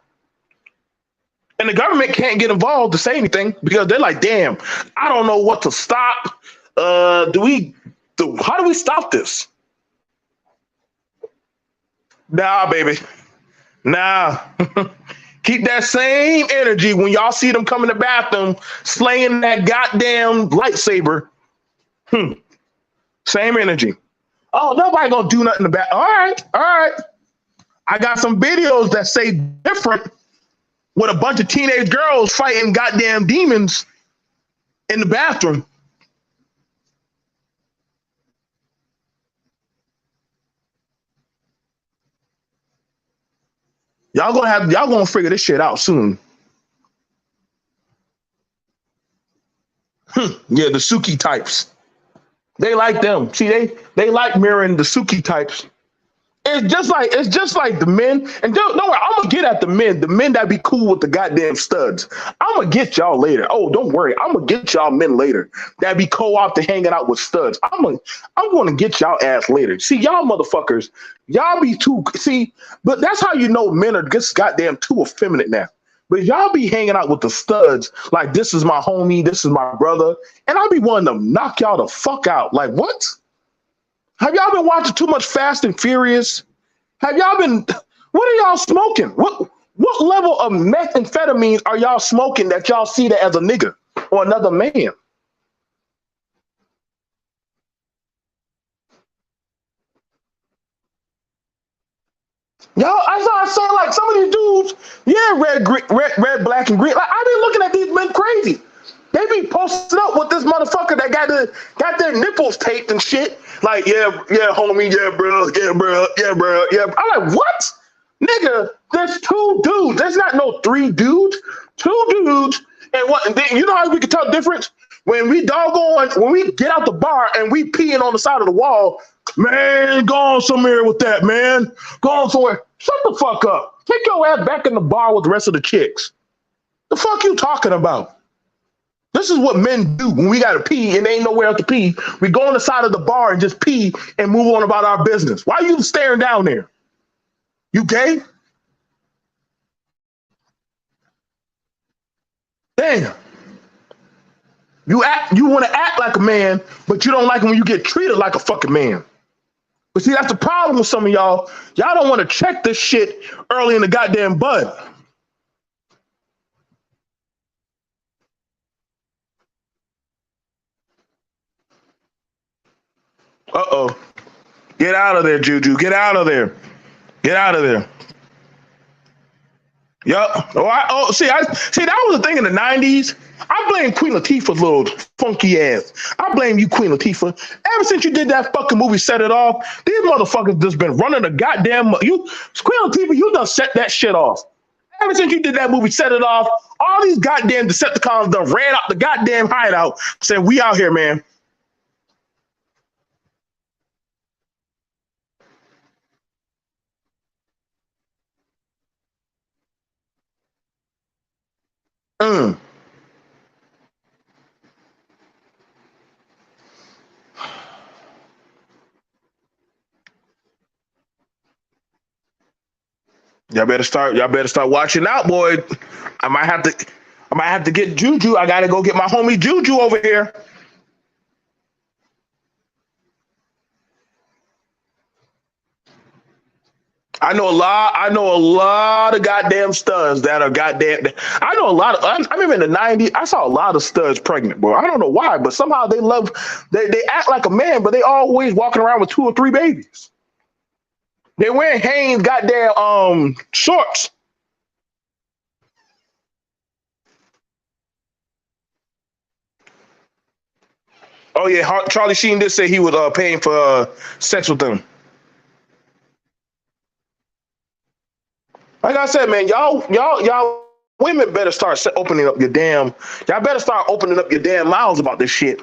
B: And the government can't get involved to say anything because they're like, damn, I don't know what to stop. How do we stop this? Nah, baby. Nah. Keep that same energy when y'all see them come in the bathroom slaying that goddamn lightsaber. Same energy. Oh, nobody gonna do nothing about. All right. I got some videos that say different with a bunch of teenage girls fighting goddamn demons in the bathroom. Y'all gonna figure this shit out soon. Yeah, the Suki types. They like them. See, they like mirroring the Suki types. It's just like the men. And don't worry, I'm gonna get at the men that be cool with the goddamn studs. I'm gonna get y'all later. Oh, don't worry, I'm gonna get y'all men later that be co-opted hanging out with studs. I'm gonna get y'all ass later. See, y'all motherfuckers, y'all be too. See, but that's how you know men are just goddamn too effeminate now. But y'all be hanging out with the studs like this is my homie, this is my brother, and I be wanting to knock y'all the fuck out. Like what? Have y'all been watching too much Fast and Furious? Have y'all been? What are y'all smoking? What level of methamphetamine are y'all smoking that y'all see that as a nigga or another man? Y'all, I saw like some of these dudes, yeah, red, black, and green. Like I been looking at these men crazy. They be posting up with this motherfucker that got their nipples taped and shit. Like, yeah, homie, yeah, bro, yeah, bro, yeah, bro, yeah. I'm like, what? Nigga, there's two dudes. There's not no three dudes. Two dudes. And what? And then, you know how we can tell the difference? When we get out the bar and we peeing on the side of the wall, man, go on somewhere with that, man. Go on somewhere. Shut the fuck up. Take your ass back in the bar with the rest of the chicks. The fuck you talking about? This is what men do when we got to pee and ain't nowhere else to pee. We go on the side of the bar and just pee and move on about our business. Why are you staring down there? You gay? Damn. You want to act like a man, but you don't like it when you get treated like a fucking man. But see, that's the problem with some of y'all. Y'all don't want to check this shit early in the goddamn bud. Uh-oh. Get out of there, Juju. Get out of there. Get out of there. Yup. See, that was the thing in the 90s. I blame Queen Latifah's little funky ass. I blame you, Queen Latifah. Ever since you did that fucking movie, Set It Off, these motherfuckers just been running the goddamn Queen Latifah, you done set that shit off. Ever since you did that movie, Set It Off, all these goddamn Decepticons done ran out the goddamn hideout saying, we out here, man. Mm. Y'all better start watching out, boy. I might have to get Juju. I gotta go get my homie Juju over here. I know a lot of goddamn studs that are goddamn. I know a lot of. I remember in the 90s, I saw a lot of studs pregnant, bro. I don't know why, but somehow they act like a man, but they always walking around with 2 or 3 babies. They wearing Hanes goddamn shorts. Oh yeah, Charlie Sheen did say he was paying for sex with them. Like I said, man, y'all women better start opening up your damn. Y'all better start opening up your damn mouths about this shit.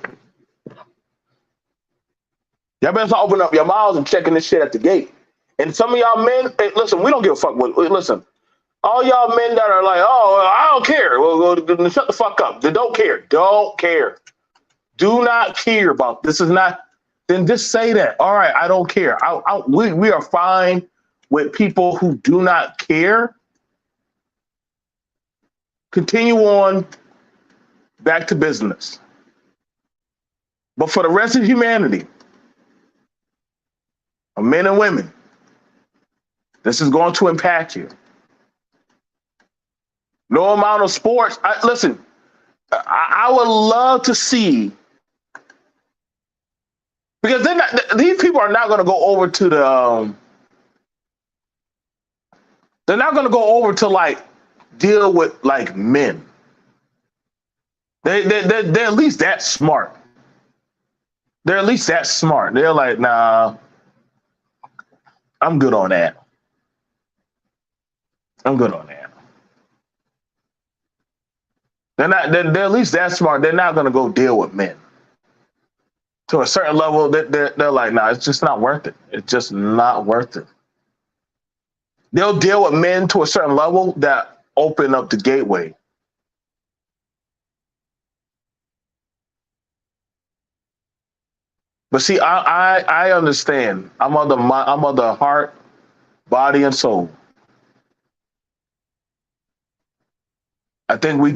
B: Y'all better start opening up your mouths and checking this shit at the gate. And some of y'all men, hey, listen, we don't give a fuck. Listen, all y'all men that are like, oh, I don't care. Well, shut the fuck up. They don't care. Don't care. Do not care about this. Is not. Then just say that. All right, I don't care. We are fine with people who do not care. Continue on back to business. But for the rest of humanity, men and women, this is going to impact you. No amount of sports. Listen, I would love to see, because these people are not going to go over to the. They're not going to go over to like deal with like men. They're at least that smart. They're at least that smart. They're like, nah, I'm good on that. I'm good on that. They're at least that smart. They're not going to go deal with men. To a certain level, they're like, nah, it's just not worth it. It's just not worth it. They'll deal with men to a certain level that open up the gateway. But see, I understand. I'm on the heart, body, and soul. I think we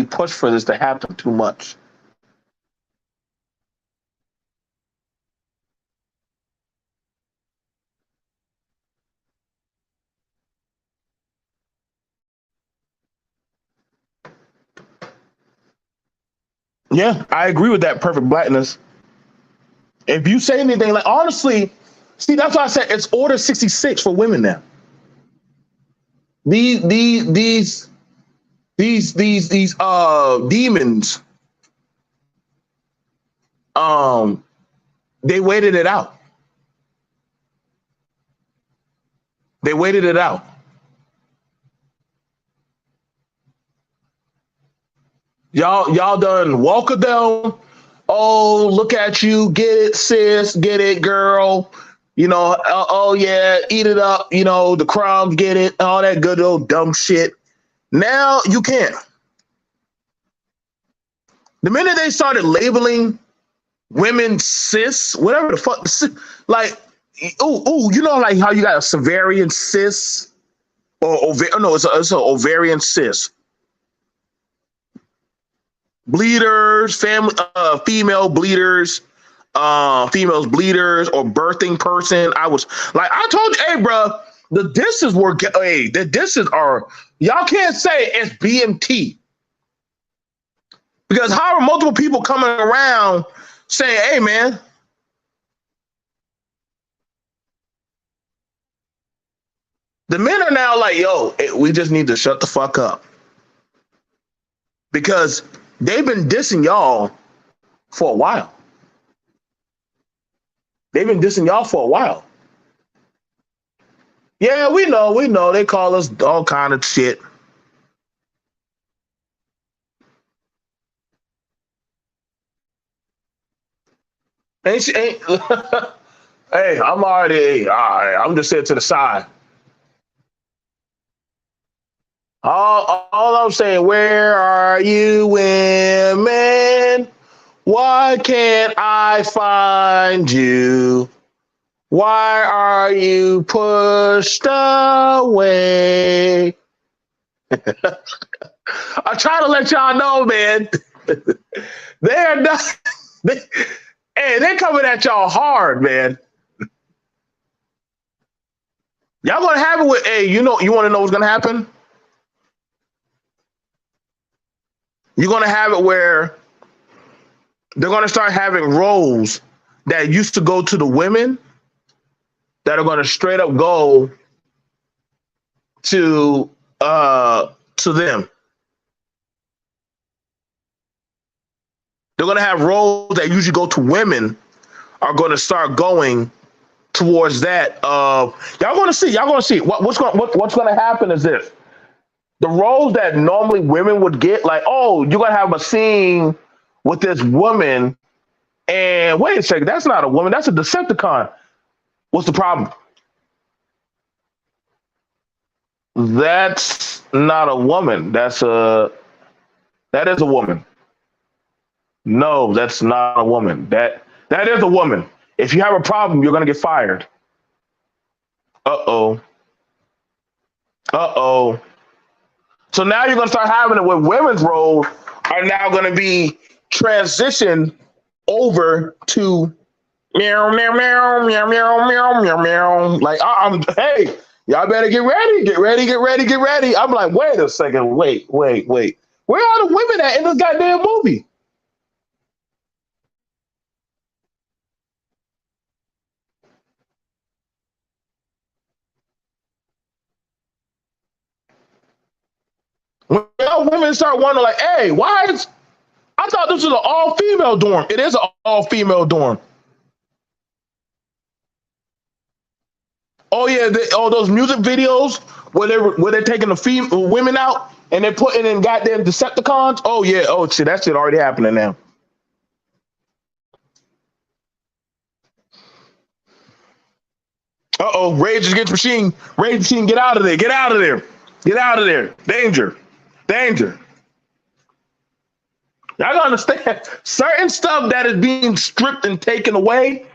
B: push for this to happen too much. Yeah, I agree with that. Perfect blackness. If you say anything like, honestly, see, that's why I said it's Order 66 for women now. These demons, they waited it out. They waited it out. Y'all done welcome them. Oh, look at you. Get it, sis. Get it, girl. You know, oh yeah, eat it up. You know, the crumbs, get it. All that good old dumb shit. Now you can't. The minute they started labeling women cis, whatever the fuck, like, you know, like how you got a Severian cis, or no, it's an ovarian cis. Bleeders, female bleeders, females bleeders, or birthing person. I told you, hey, bro, the disses are, y'all can't say it's BMT. Because how are multiple people coming around saying, hey, man, The men are now like, yo, we just need to shut the fuck up because they've been dissing y'all for a while. They've been dissing y'all for a while. Yeah, we know. They call us all kind of shit. Ain't she? Ain't. Hey, I'm already. All right, I'm just sitting to the side. All I'm saying, where are you women? Why can't I find you? Why are you pushed away? I try to let y'all know, man. They're not. They, hey, they're coming at y'all hard, man. Y'all gonna have it with. Hey, you want to know what's gonna happen? You're gonna have it where they're gonna start having roles that used to go to the women that are gonna straight up go to them. They're gonna have roles that usually go to women are gonna start going towards that. Y'all gonna see. What's gonna happen is this: the roles that normally women would get, like, oh, you're gonna have a scene with this woman, and wait a second, that's not a woman, that's a Decepticon. What's the problem? That's not a woman. That is a woman. No, that's not a woman. That is a woman. If you have a problem, you're gonna get fired. Uh-oh. Uh-oh. So now you're gonna start having it where women's roles are now gonna be transitioned over to meow meow meow meow meow meow meow meow. Like hey, y'all better get ready, get ready, get ready, get ready. I'm like, wait a second, wait. Where are the women at in this goddamn movie? When women start wondering, like, hey, why is I thought this was an all-female dorm. It is an all-female dorm. Oh yeah, all those music videos where they're taking the women out and they're putting in goddamn Decepticons. Oh yeah, oh shit, that shit already happening now. Uh-oh, Rage Against Machine. Rage Machine, get out of there. Get out of there. Get out of there. Danger. Danger. Y'all gotta understand, certain stuff that is being stripped and taken away,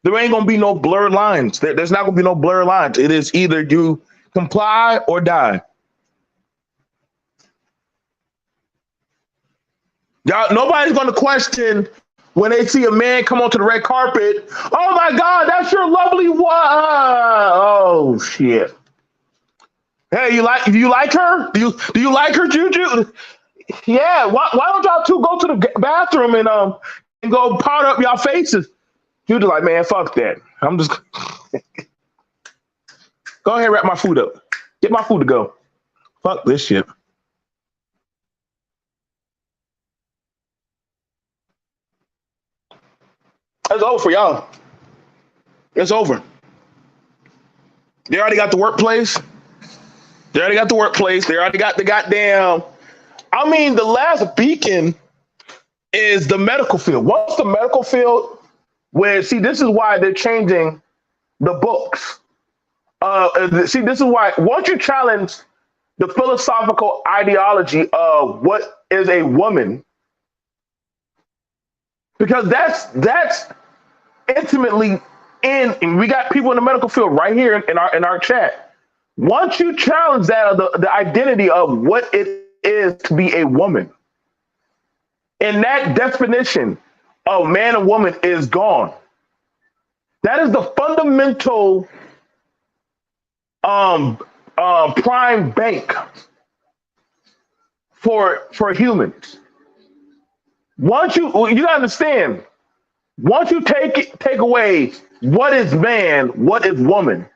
B: there ain't gonna be no blurred lines. There's not gonna be no blurred lines. It is either you comply or die. Y'all, nobody's gonna question when they see a man come onto the red carpet. Oh my God, that's your lovely wife. Oh shit. Hey, do you like her? Do you like her, Juju? Yeah. Why don't y'all two go to the bathroom and go powder up y'all faces? Juju like, man, fuck that. I'm just go ahead and wrap my food up. Get my food to go. Fuck this shit. It's over for y'all. It's over. They already got the workplace. They already got the workplace. They already got the goddamn. I mean, the last beacon is the medical field. What's the medical field? Where, see, this is why they're changing the books. See, this is why once you challenge the philosophical ideology of what is a woman, because that's intimately in. And we got people in the medical field right here in our chat. Once you challenge that, the identity of what it is to be a woman, and that definition of man and woman is gone. That is the fundamental prime bank for humans. Once you understand, once you take away what is man, what is woman,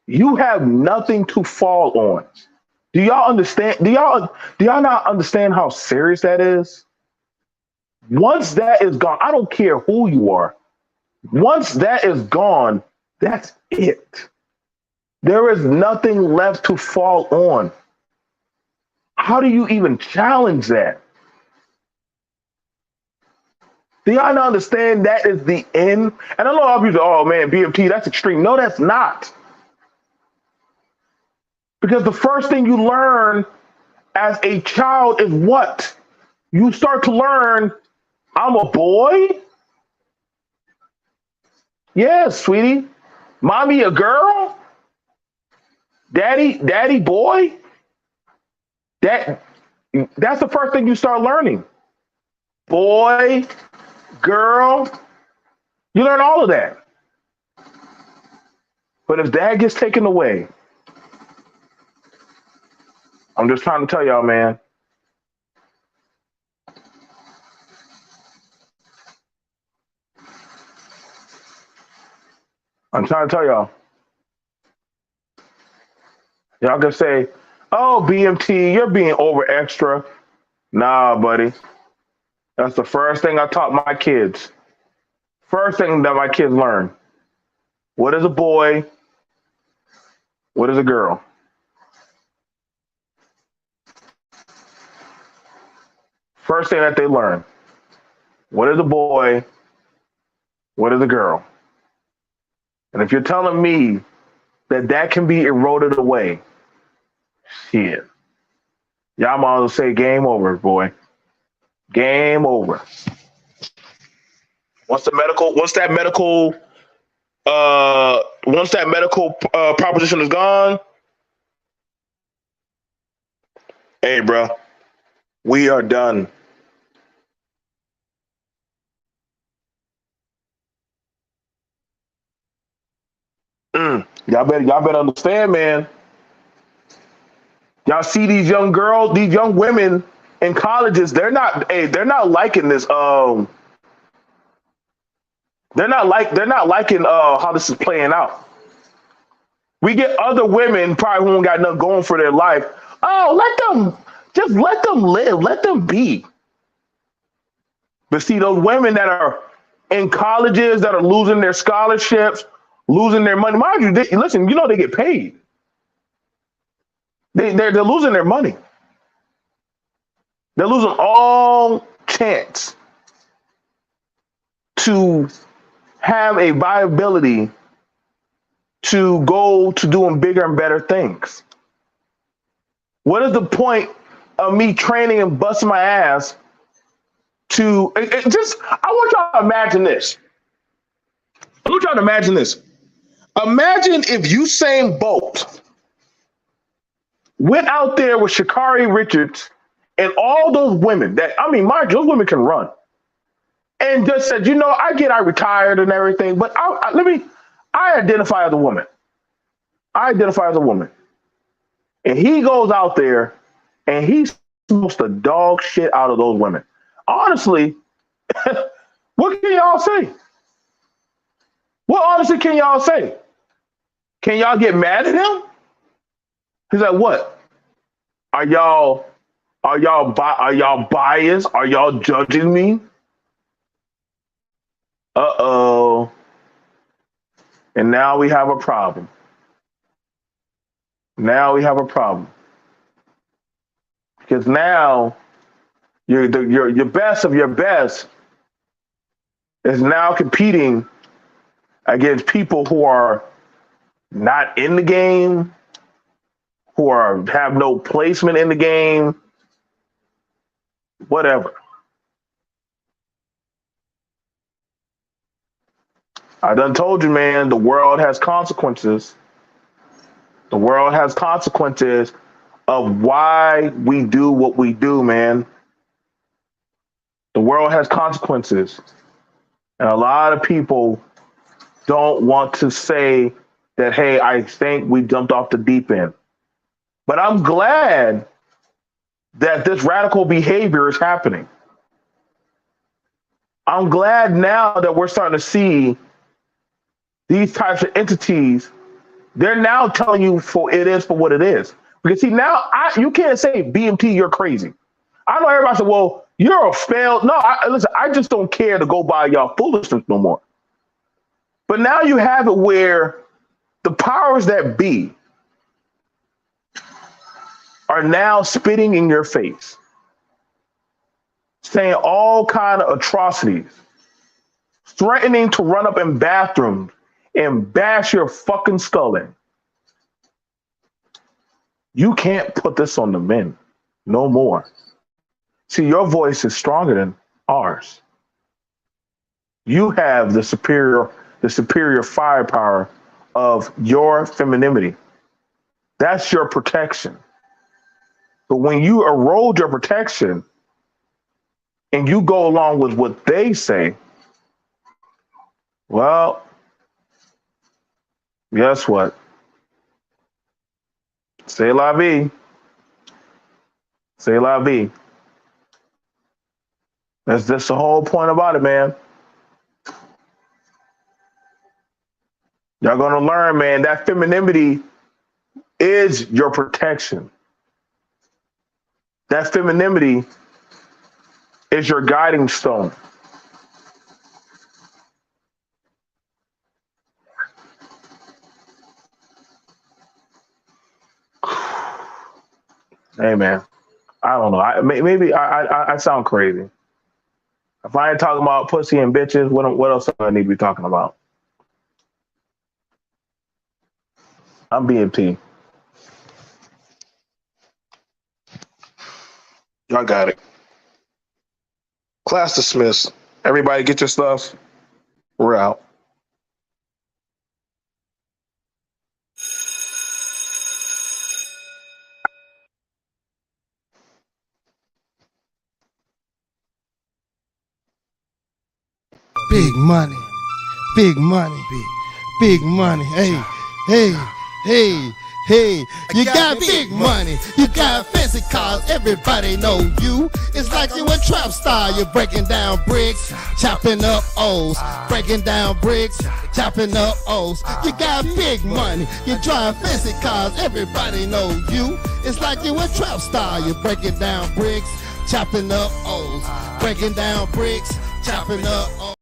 B: You have nothing to fall on. Do y'all understand? Do y'all not understand how serious that is? Once that is gone, I don't care who you are. Once that is gone, that's it. There is nothing left to fall on. How do you even challenge that? Do y'all not understand that is the end? And I know I'll be like, oh man, BMT, that's extreme. No, that's not. Because the first thing you learn as a child is what? You start to learn, I'm a boy? Yeah, sweetie. Mommy a girl? Daddy boy? That that's the first thing you start learning. Boy, girl, you learn all of that. But if that gets taken away, I'm just trying to tell y'all, man. I'm trying to tell y'all. Y'all can say, oh, BMT, you're being over extra. Nah, buddy. That's the first thing I taught my kids. First thing that my kids learn. What is a boy? What is a girl? First thing that they learn. What is a boy? What is a girl? And if you're telling me that that can be eroded away, shit. Y'all might as well say game over, boy. Game over. Once that medical proposition is gone, hey, bro, we are done. Y'all better understand, man. Y'all see these young girls, these young women in colleges. They're not liking this. They're not liking how this is playing out. We get other women probably who don't got nothing going for their life. Oh, let them live, let them be. But see, those women that are in colleges that are losing their scholarships, losing their money. Mind you, listen, they get paid. They're losing their money. They're losing all chance to have a viability to go to doing bigger and better things. What is the point of me training and busting my ass to I want y'all to imagine this. I want y'all to imagine this. Imagine if Usain Bolt went out there with Sha'Carri Richards and all those women mind you, those women can run. And just said, I retired and everything, but I identify as a woman. I identify as a woman. And he goes out there and he smokes the dog shit out of those women. Honestly, what can y'all say? What honestly can y'all say? Can y'all get mad at him? He's like, what? Are y'all biased? Are y'all judging me? Uh-oh. And now we have a problem. Now we have a problem. Because now your best of your best is now competing against people who are not in the game, who have no placement in the game, whatever. I done told you, man, the world has consequences. The world has consequences of why we do what we do, man. The world has consequences. And a lot of people don't want to say that, hey, I think we jumped off the deep end. But I'm glad that this radical behavior is happening. I'm glad now that we're starting to see these types of entities They're now telling you for it is for what it is. Because see now, you can't say BMT, you're crazy. I know everybody said, well, you're a failed. No, listen, I just don't care to go by y'all foolishness no more. But now you have it where the powers that be are now spitting in your face, saying all kind of atrocities, threatening to run up in bathrooms and bash your fucking skull in. You can't put this on the men no more. See, your voice is stronger than ours. You have the superior firepower of your femininity. That's your protection. But when you erode your protection and you go along with what they say, well, guess what? C'est la vie. C'est la vie. That's the whole point about it, man. Y'all gonna learn, man, that femininity is your protection. That femininity is your guiding stone. Hey, man, I don't know. Maybe I sound crazy. If I ain't talking about pussy and bitches, what else do I need to be talking about? I'm BMT. Y'all got it. Class dismissed. Everybody get your stuff. We're out.
C: Big money, big money, big money. Hey, hey, hey, hey. You got big money, you got fancy cars. Everybody know you. It's like you a trap star. You're breaking down bricks, chopping up O's. Breaking down bricks, chopping up O's. You got big money, you drive fancy cars. Everybody know you. It's like you a trap star. You're breaking down bricks, chopping up O's. Breaking down bricks, chopping up O's.